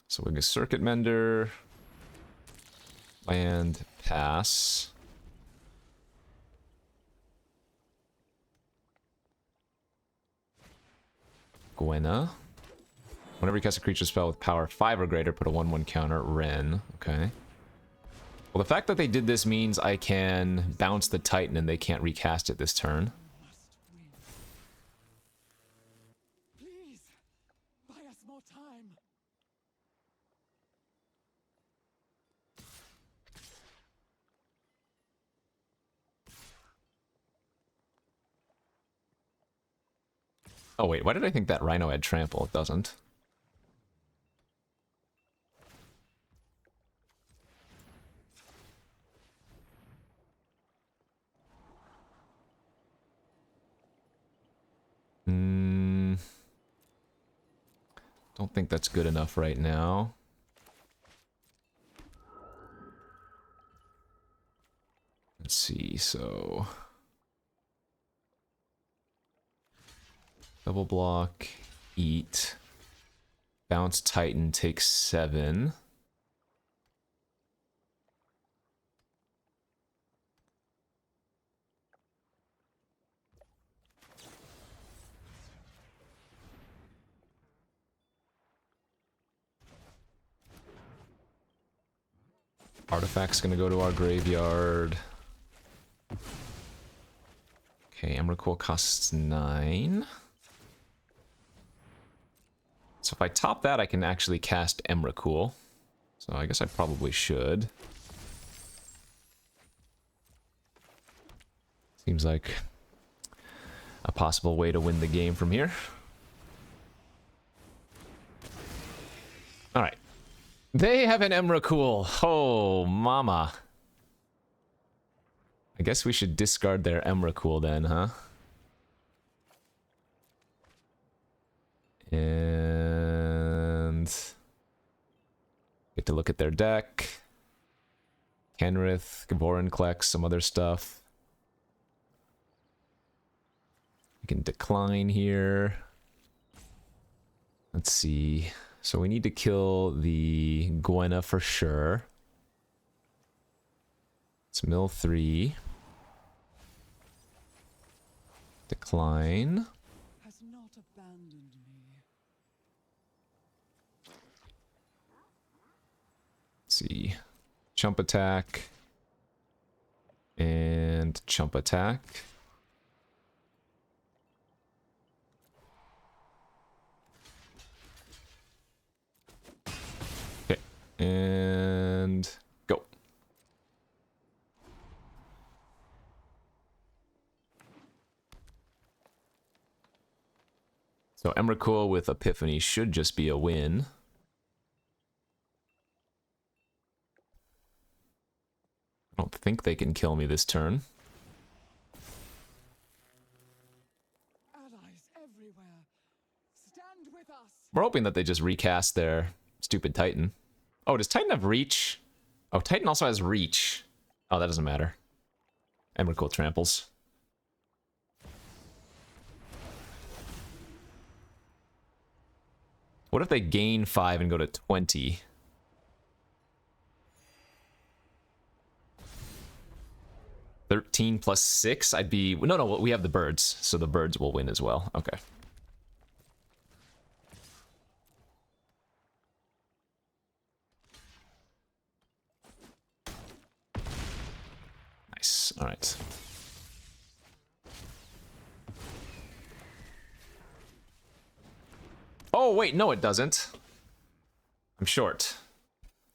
So we go Circuit Mender. Land, pass. Gwenna. Whenever you cast a creature spell with power 5 or greater, put a 1/1 counter. Ren. Okay. Well, the fact that they did this means I can bounce the Titan and they can't recast it this turn. Please, buy us more time. Oh wait, why did I think that Rhino had trample? It doesn't. Don't think that's good enough right now. Let's see, so... Double block, eat. Bounce Titan takes 7. Artifact's gonna go to our graveyard. Okay, Emrakul costs 9. So if I top that, I can actually cast Emrakul. So I guess I probably should. Seems like a possible way to win the game from here. Alright. They have an Emrakul. Oh, mama. I guess we should discard their Emrakul then, huh? And get to look at their deck. Kenrith, Gavorenklex, some other stuff. We can decline here. Let's see. So we need to kill the Gwenna for sure. It's mill 3. Decline. Has not abandoned me. Let's see. Chump attack. And chump attack. Okay. And go. So Emrakul with Epiphany should just be a win. I don't think they can kill me this turn. Allies everywhere. Stand with us. We're hoping that they just recast their stupid Titan. Oh, does Titan have reach? Oh, Titan also has reach. Oh, that doesn't matter. Emrakul tramples. What if they gain 5 and go to 20? +6? I'd be... No, we have the birds, so the birds will win as well. Okay. Nice. All right. Oh, wait, no, it doesn't. I'm short.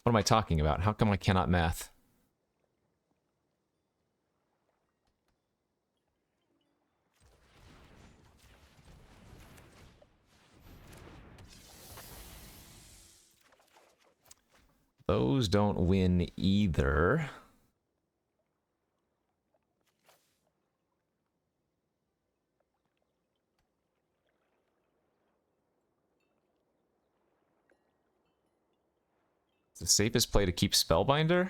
What am I talking about? How come I cannot math? Those don't win either. It's the safest play to keep Spellbinder?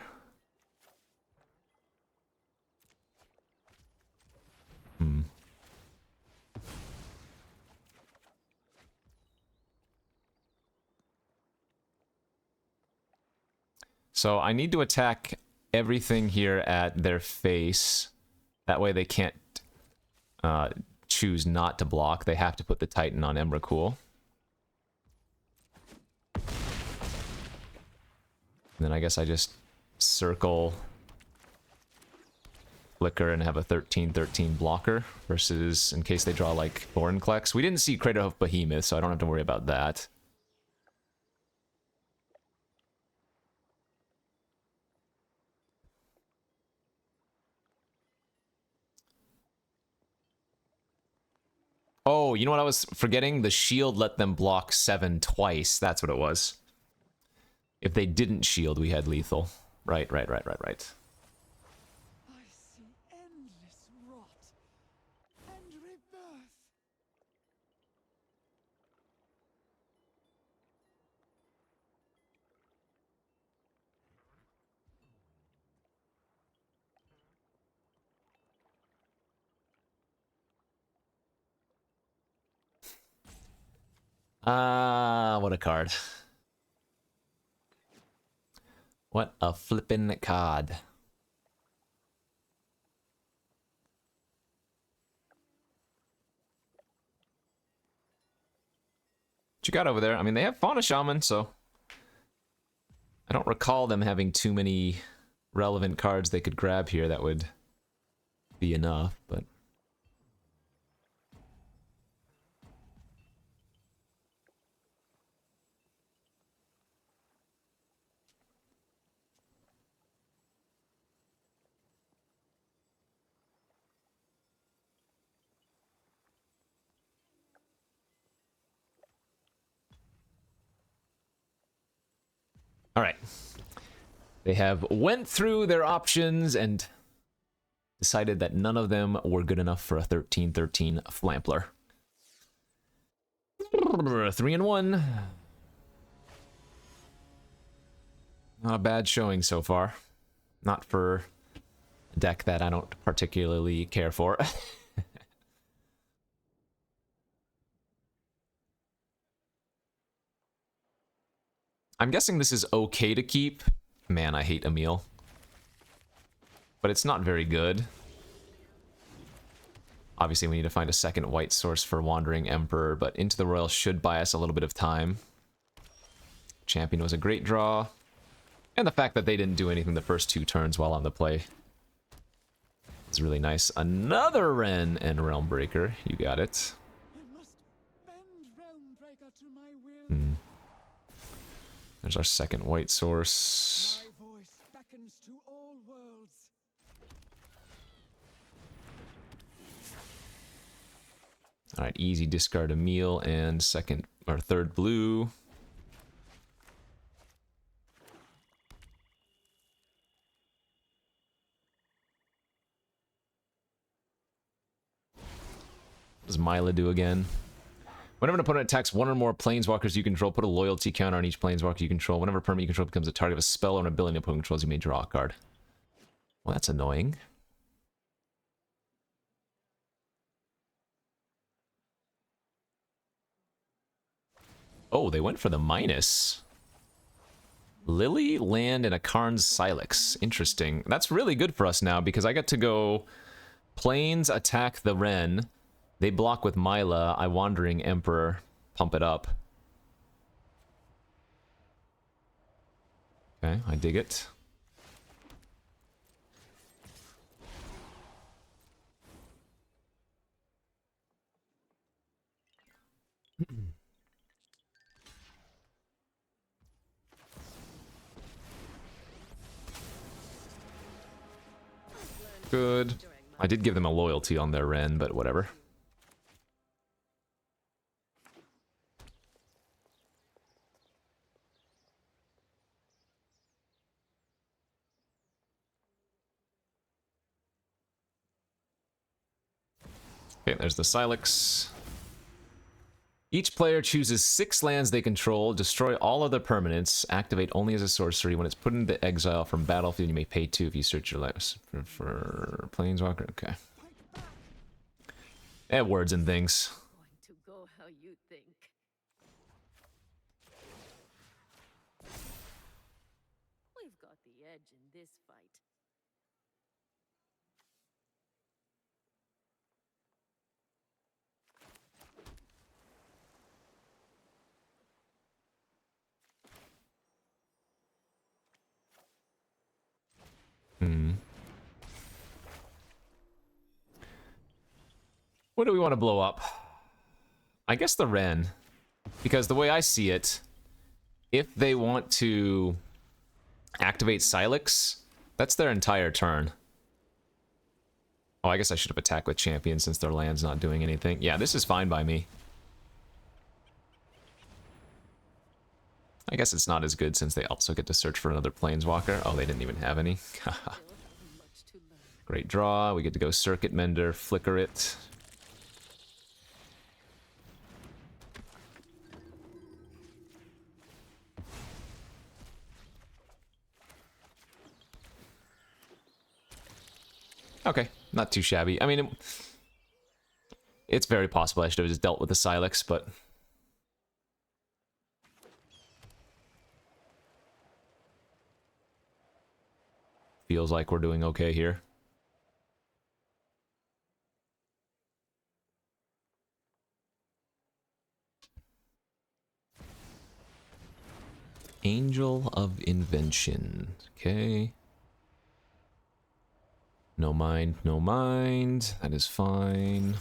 So I need to attack everything here at their face. That way they can't choose not to block. They have to put the Titan on Emrakul. And then I guess I just circle Flicker and have a 13/13 blocker versus in case they draw like Vorinclex. We didn't see Crater of Behemoth, so I don't have to worry about that. Oh, you know what I was forgetting? The shield let them block 7 twice. That's what it was. If they didn't shield, we had lethal. Right. I see endless rot and rebirth. Ah, what a card. What a flippin' card. What you got over there? I mean, they have Fauna Shaman, so... I don't recall them having too many relevant cards they could grab here that would be enough, but... All right. They have went through their options and decided that none of them were good enough for a 13/13 Flampler. 3-1. Not a bad showing so far. Not for a deck that I don't particularly care for. I'm guessing this is okay to keep. Man, I hate Emil. But it's not very good. Obviously, we need to find a second white source for Wandering Emperor, but Into the Royal should buy us a little bit of time. Champion was a great draw. And the fact that they didn't do anything the first 2 turns while on the play is really nice. Another Wren and Realm Breaker. You got it. I must bend Realm Breaker to my will. There's our second white source. My voice beckons to all worlds. Alright, easy discard Emil and second or third blue. What does Mila do again? Whenever an opponent attacks one or more planeswalkers you control, put a loyalty counter on each planeswalker you control. Whenever a permanent you control becomes a target of a spell or an ability an opponent controls, you may draw a card. Well, that's annoying. Oh, they went for the minus. Lily, land, and a Karn's Silex. Interesting. That's really good for us now because I get to go planes, attack the Wren. They block with Mila. I Wandering Emperor. Pump it up. Okay, I dig it. Good. I did give them a loyalty on their Wren, but whatever. Okay, there's the Silex. Each player chooses 6 lands they control, destroy all other permanents, activate only as a sorcery. When it's put into exile from battlefield, you may pay 2 if you search your lives. For Planeswalker, okay. Add words and things. Going to go how you think. We've got the edge in this fight. What do we want to blow up? I guess the Wren. Because the way I see it, if they want to activate Silex, that's their entire turn. Oh, I guess I should have attacked with Champion since their land's not doing anything. Yeah, this is fine by me. I guess it's not as good since they also get to search for another Planeswalker. Oh, they didn't even have any. Great draw. We get to go Circuit Mender, flicker it. Okay, not too shabby. I mean, it's very possible I should have just dealt with the Silex, but... feels like we're doing okay here. Angel of Invention. Okay. No mind, no mind. That is fine.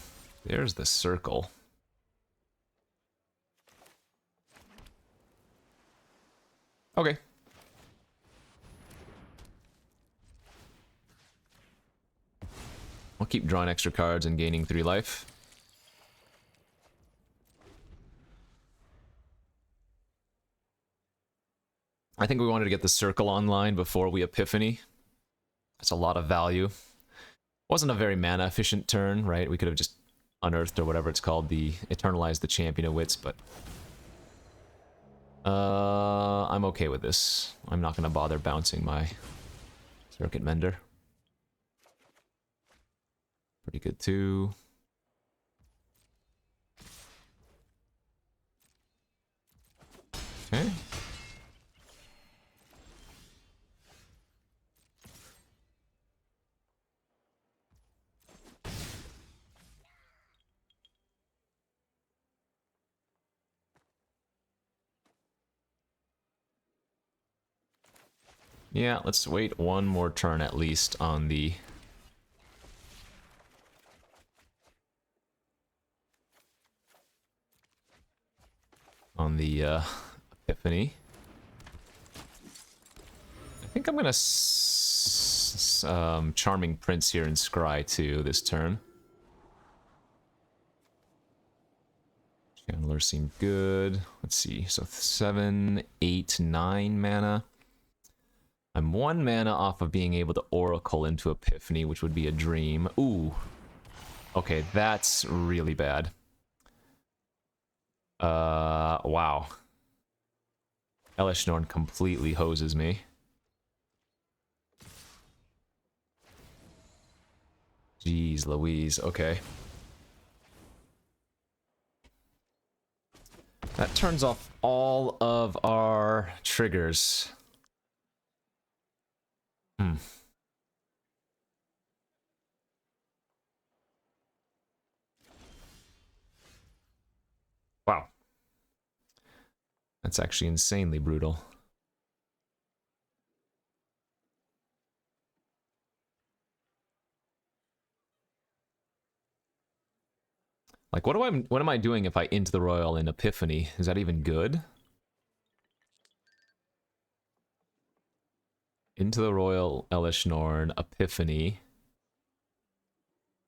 There's the circle. Okay. I'll keep drawing extra cards and gaining 3 life. I think we wanted to get the circle online before we Epiphany. That's a lot of value. Wasn't a very mana efficient turn, right? We could have just Unearthed or whatever it's called, the Eternalize the Champion of Wits, but I'm okay with this. I'm not gonna bother bouncing my Circuit Mender. Pretty good too. Okay. Yeah, let's wait one more turn at least on the Epiphany. I think I'm gonna Charming Prince here and Scry too this turn. Chandler seemed good. Let's see, so 7, 8, 9 mana. I'm 1 mana off of being able to Oracle into Epiphany, which would be a dream. Ooh. Okay, that's really bad. Wow. Elishnorn completely hoses me. Jeez Louise, okay. That turns off all of our triggers. Wow. That's actually insanely brutal. Like, what am I doing if I Into the Royal in Epiphany? Is that even good? Into the Royal, Elishnorn, Epiphany.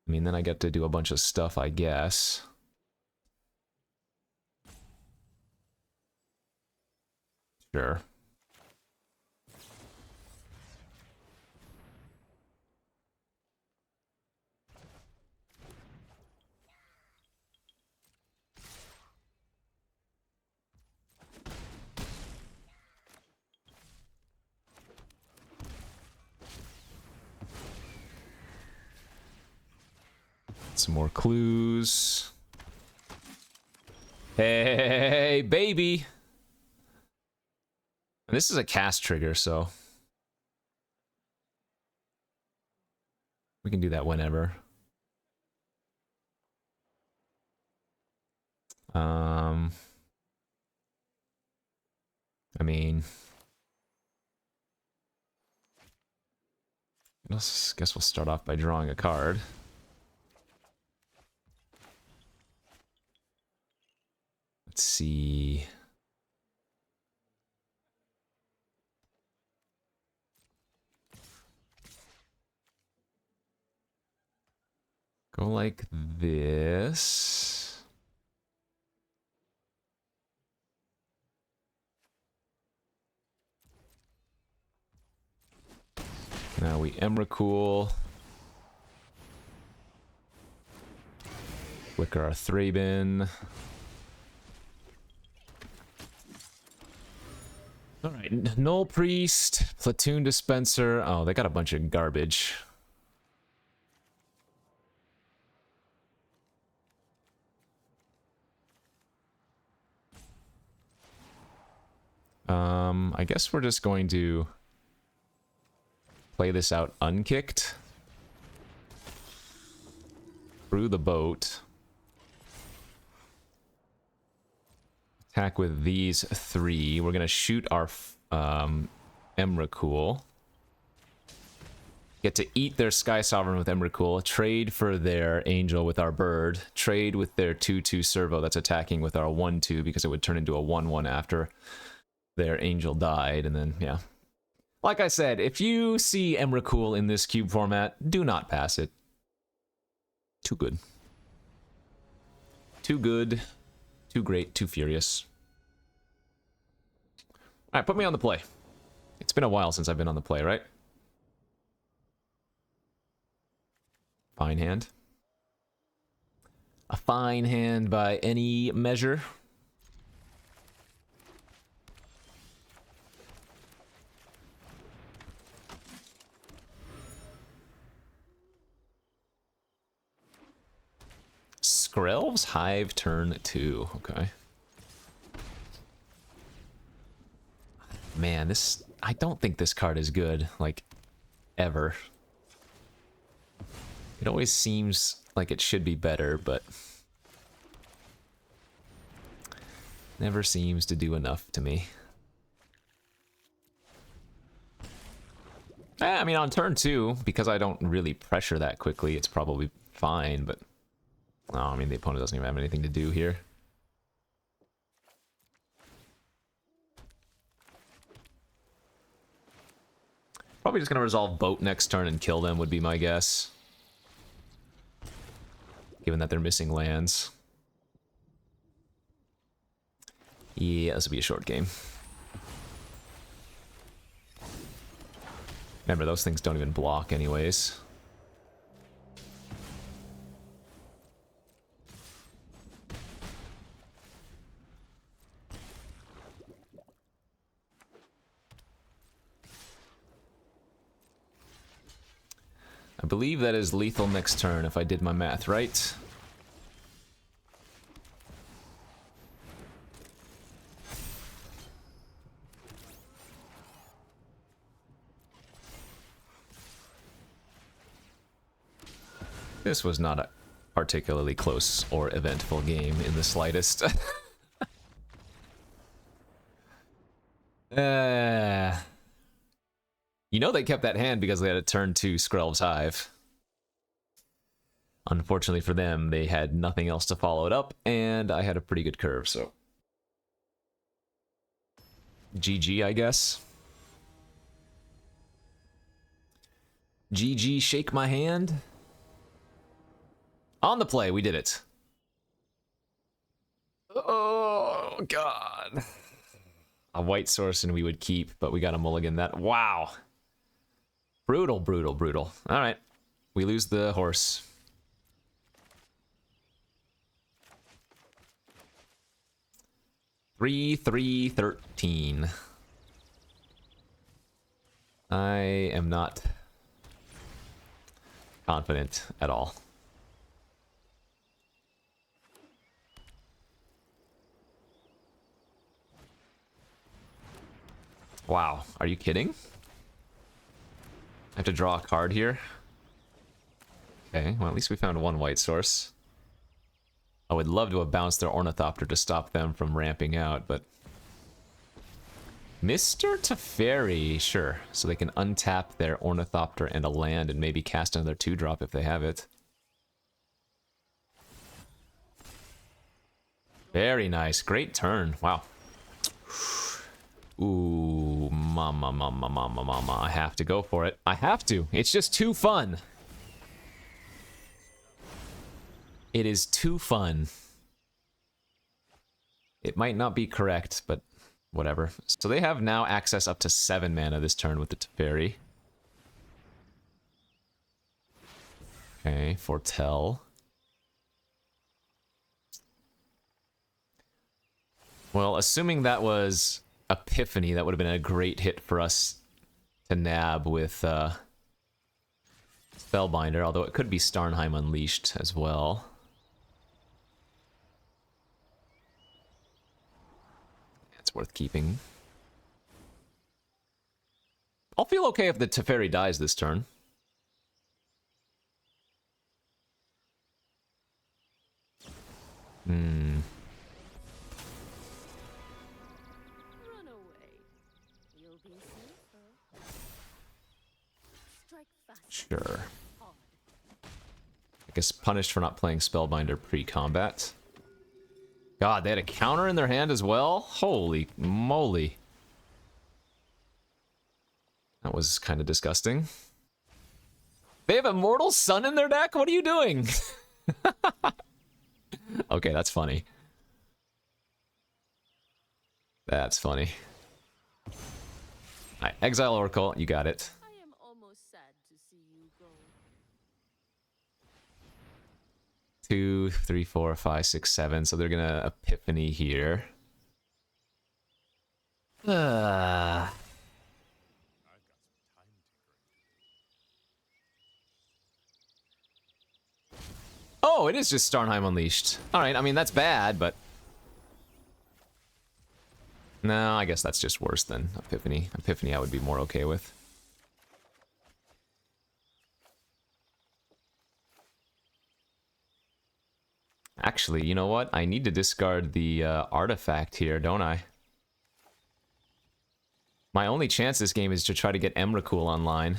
I mean, then I get to do a bunch of stuff, I guess. Sure. Some more clues. Hey, baby! And this is a cast trigger, so we can do that whenever. I mean, I guess we'll start off by drawing a card. Let's see. Go like this. Now we Emrakul. Flicker our Thraben. Alright, Null Priest, Platoon Dispenser. Oh, they got a bunch of garbage. I guess we're just going to play this out unkicked. Through the boat. Attack with these 3. We're gonna shoot our Emrakul. Get to eat their Sky Sovereign with Emrakul. Trade for their Angel with our bird. Trade with their 2/2 servo that's attacking with our 1/2 because it would turn into a 1/1 after their Angel died. And then, yeah. Like I said, if you see Emrakul in this cube format, do not pass it. Too good. Too good. Too great, too furious. Alright, put me on the play. It's been a while since I've been on the play, right? Fine hand. A fine hand by any measure. Skrelv's Hive turn 2. Okay. Man, this... I don't think this card is good, like, ever. It always seems like it should be better, but... never seems to do enough to me. I mean, on turn 2, because I don't really pressure that quickly, it's probably fine, but... oh, I mean, the opponent doesn't even have anything to do here. Probably just gonna resolve boat next turn and kill them would be my guess. Given that they're missing lands. Yeah, this will be a short game. Remember, those things don't even block anyways. I believe that is lethal next turn, if I did my math right. This was not a particularly close or eventful game in the slightest. You know they kept that hand because they had a turn 2 Skrelv's Hive. Unfortunately for them, they had nothing else to follow it up, and I had a pretty good curve, so... GG, I guess. GG, shake my hand. On the play, we did it. Oh, God. A white source and we would keep, but we got a mulligan that. Wow. Brutal, brutal, brutal. All right. We lose the horse. Three, 13. I am not confident at all. Wow, are you kidding? I have to draw a card here. Okay, well at least we found one white source. I would love to have bounced their Ornithopter to stop them from ramping out, but... Mr. Teferi, sure. So they can untap their Ornithopter and a land and maybe cast another 2-drop if they have it. Very nice, great turn, wow. Ooh, mama, mama, mama, mama. I have to go for it. I have to. It's just too fun. It is too fun. It might not be correct, but whatever. So they have now access up to 7 mana this turn with the Teferi. Okay, Foretell. Well, assuming that was Epiphany, that would have been a great hit for us to nab with Spellbinder, although it could be Starnheim Unleashed as well. It's worth keeping. I'll feel okay if the Teferi dies this turn. Hmm. Run away. You'll be safer. Strike fast. Sure. Hard. I guess punished for not playing Spellbinder pre-combat. God, they had a counter in their hand as well? Holy moly. That was kind of disgusting. They have Immortal Sun in their deck? What are you doing? Okay, that's funny. That's funny. Alright, Exile Oracle, you got it. I am almost sad to see you go. 2, 3, 4, 5, 6, 7. So they're gonna Epiphany here. Oh, it is just Starnheim Unleashed. Alright, I mean, that's bad, but... No, I guess that's just worse than Epiphany. Epiphany I would be more okay with. Actually, you know what? I need to discard the artifact here, don't I? My only chance this game is to try to get Emrakul online.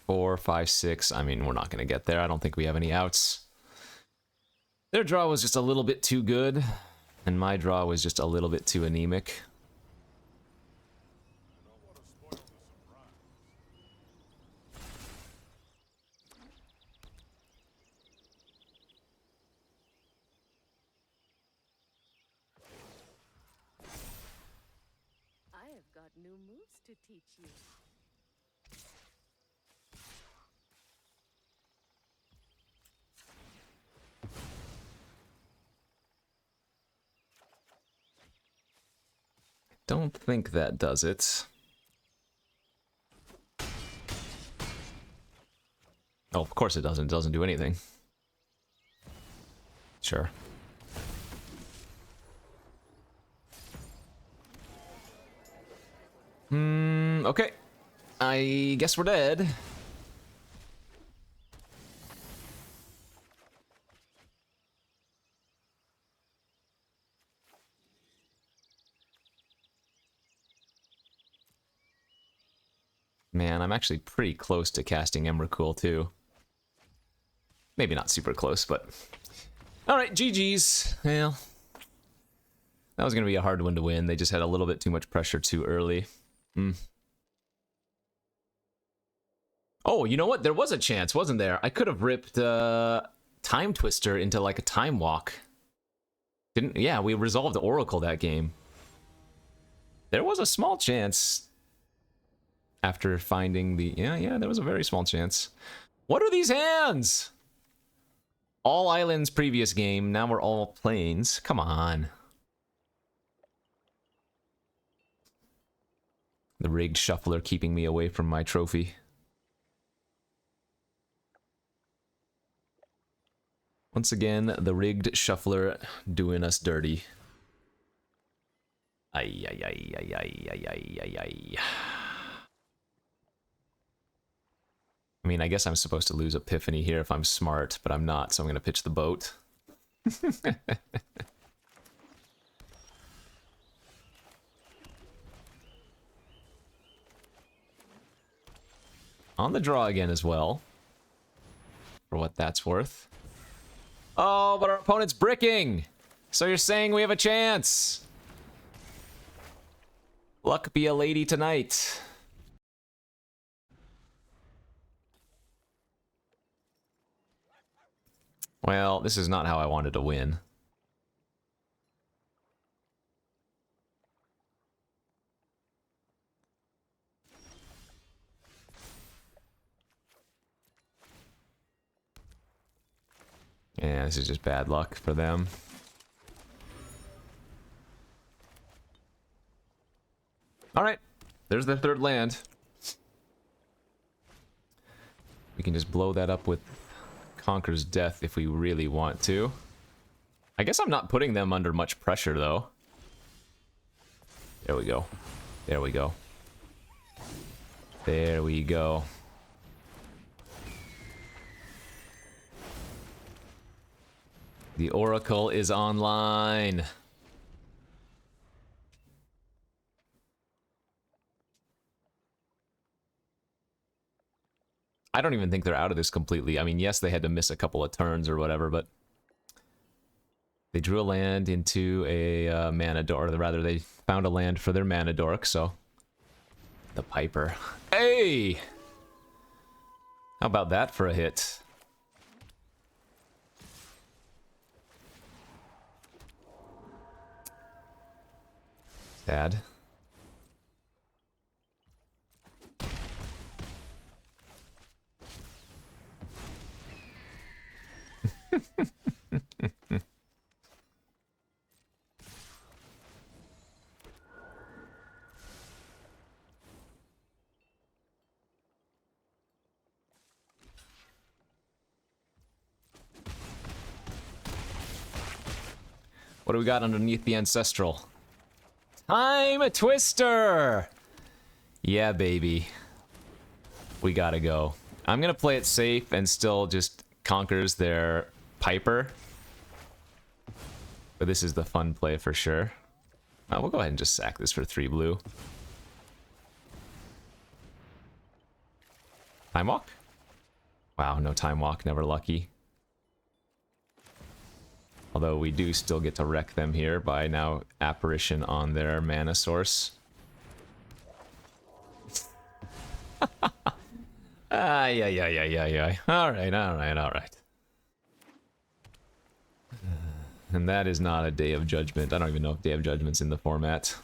Four, 5, 6. I mean, we're not going to get there. I don't think we have any outs. Their draw was just a little bit too good, and my draw was just a little bit too anemic. I have got new moves to teach you. Don't think that does it. Oh, of course it doesn't. It doesn't do anything. Sure. Okay. I guess we're dead. Man, I'm actually pretty close to casting Emrakul too. Maybe not super close, but... Alright, GG's. Well, that was going to be a hard one to win. They just had a little bit too much pressure too early. Oh, you know what? There was a chance, wasn't there? I could have ripped Time Twister into like a Time Walk. Didn't? Yeah, we resolved Oracle that game. There was a small chance after finding the... Yeah, there was a very small chance. What are these hands? All islands previous game, now we're all plains. Come on. The rigged shuffler keeping me away from my trophy. Once again, the rigged shuffler doing us dirty. Ay, ay, ay, ay, ay, ay, ay, ay, ay. I mean, I guess I'm supposed to lose Epiphany here if I'm smart, but I'm not, so I'm going to pitch the boat. On the draw again as well. For what that's worth. Oh, but our opponent's bricking! So you're saying we have a chance! Luck be a lady tonight. Well, this is not how I wanted to win. Yeah, this is just bad luck for them. Alright, there's their third land. We can just blow that up with Conquer's Death if we really want to. I guess I'm not putting them under much pressure, though. There we go. There we go. There we go. The Oracle is online. I don't even think they're out of this completely. I mean, yes, they had to miss a couple of turns or whatever, but they drew a land into a mana dork, or rather, they found a land for their mana dork, so the Piper. Hey! How about that for a hit? Sad. What do we got underneath the Ancestral? Time Twister! Yeah, baby. We gotta go. I'm gonna play it safe and still just conquers their Piper. But this is the fun play for sure. We'll go ahead and just sack this for 3 blue. Time Walk? Wow, no Time Walk, never lucky. Although we do still get to wreck them here by now Apparition on their mana source. Yeah. Alright. And that is not a Day of Judgment. I don't even know if Day of Judgment's in the format.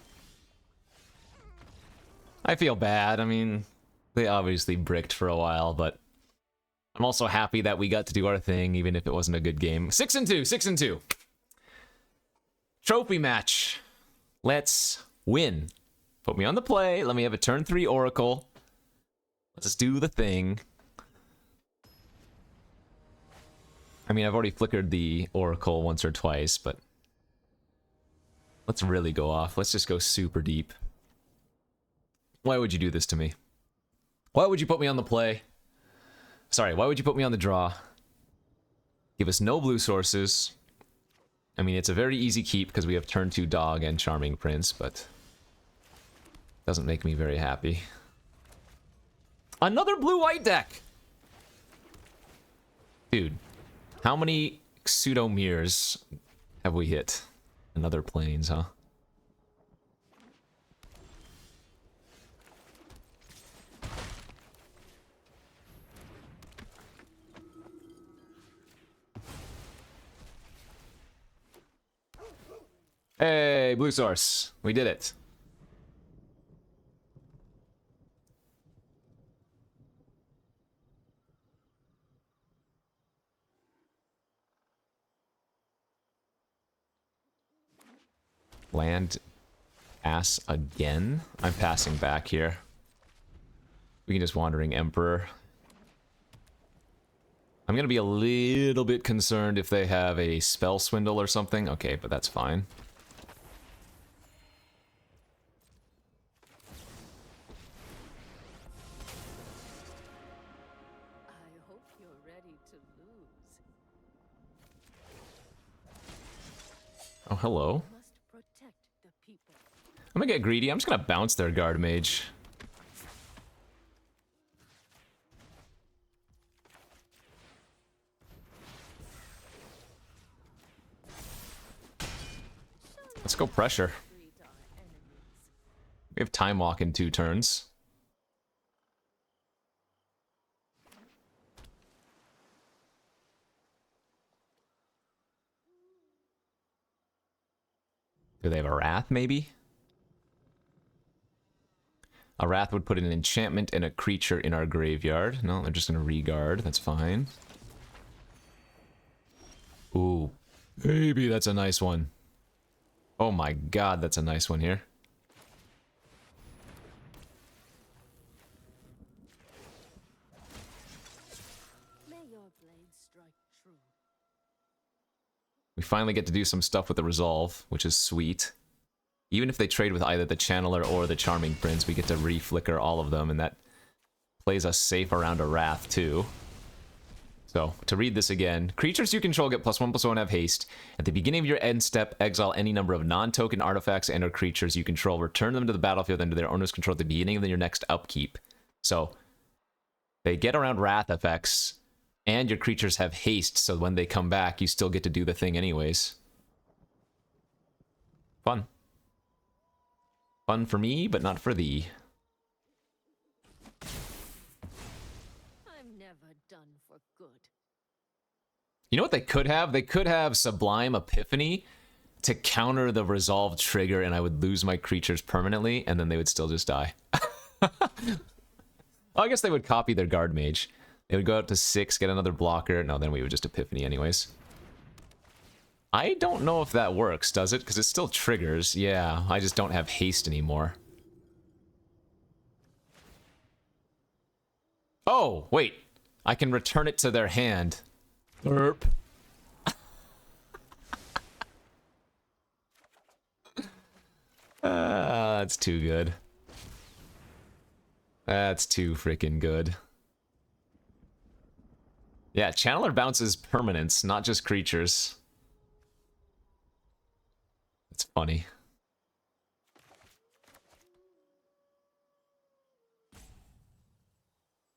I feel bad. I mean, they obviously bricked for a while, but I'm also happy that we got to do our thing, even if it wasn't a good game. 6-2. Trophy match. Let's win. Put me on the play. Let me have a turn 3 Oracle. Let's do the thing. I mean, I've already flickered the Oracle once or twice, but let's really go off. Let's just go super deep. Why would you do this to me? Why would you put me on the play? Sorry, why would you put me on the draw? Give us no blue sources. I mean, it's a very easy keep because we have turn 2 Dog and Charming Prince, but doesn't make me very happy. Another blue-white deck! Dude, how many pseudo mirrors have we hit? Another planes, huh? Hey, blue source. We did it. Land ass again? I'm passing back here. We can just Wandering Emperor. I'm gonna be a little bit concerned if they have a Spell Swindle or something. Okay, but that's fine. I hope you're ready to lose. Oh, hello. You must protect the people. I'm gonna get greedy. I'm just gonna bounce their Guard Mage. Let's go pressure. Greet our enemies. We have Time Walk in 2 turns. Do they have a Wrath, maybe? A Wrath would put an enchantment and a creature in our graveyard. No, they're just gonna regard. That's fine. Ooh. Maybe that's a nice one. Oh my god, that's a nice one here. May your blade strike true. We finally get to do some stuff with the Resolve, which is sweet. Even if they trade with either the Channeler or the Charming Prince, we get to re-flicker all of them, and that plays us safe around a Wrath, too. So, to read this again, creatures you control get +1/+1 have haste. At the beginning of your end step, exile any number of non-token artifacts and or creatures you control. Return them to the battlefield under their owner's control at the beginning of your next upkeep. So, they get around Wrath effects, and your creatures have haste, so when they come back, you still get to do the thing anyways. Fun. Fun for me, but not for thee. I'm never done for good. You know what they could have? They could have Sublime Epiphany to counter the Resolve trigger, and I would lose my creatures permanently, and then they would still just die. Well, I guess they would copy their Guard Mage. They would go out to 6, get another blocker. No, then we would just Epiphany anyways. I don't know if that works, does it? Because it still triggers. Yeah, I just don't have haste anymore. Oh, wait. I can return it to their hand. Burp. That's too good. That's too freaking good. Yeah, Channeler bounces permanents, not just creatures. It's funny.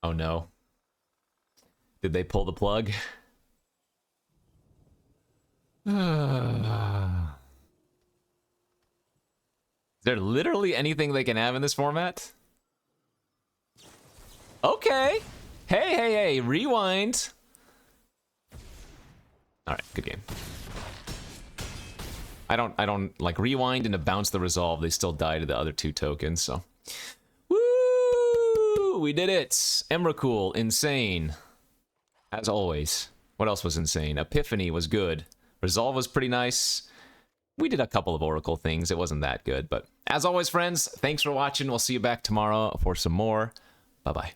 Oh no. Did they pull the plug? Is there literally anything they can have in this format? Okay. Hey, rewind. All right, good game. I don't like rewind and to bounce the resolve. They still die to the other 2 tokens, so. Woo! We did it. Emrakul, insane. As always. What else was insane? Epiphany was good. Resolve was pretty nice. We did a couple of Oracle things. It wasn't that good, but as always, friends, thanks for watching. We'll see you back tomorrow for some more. Bye-bye.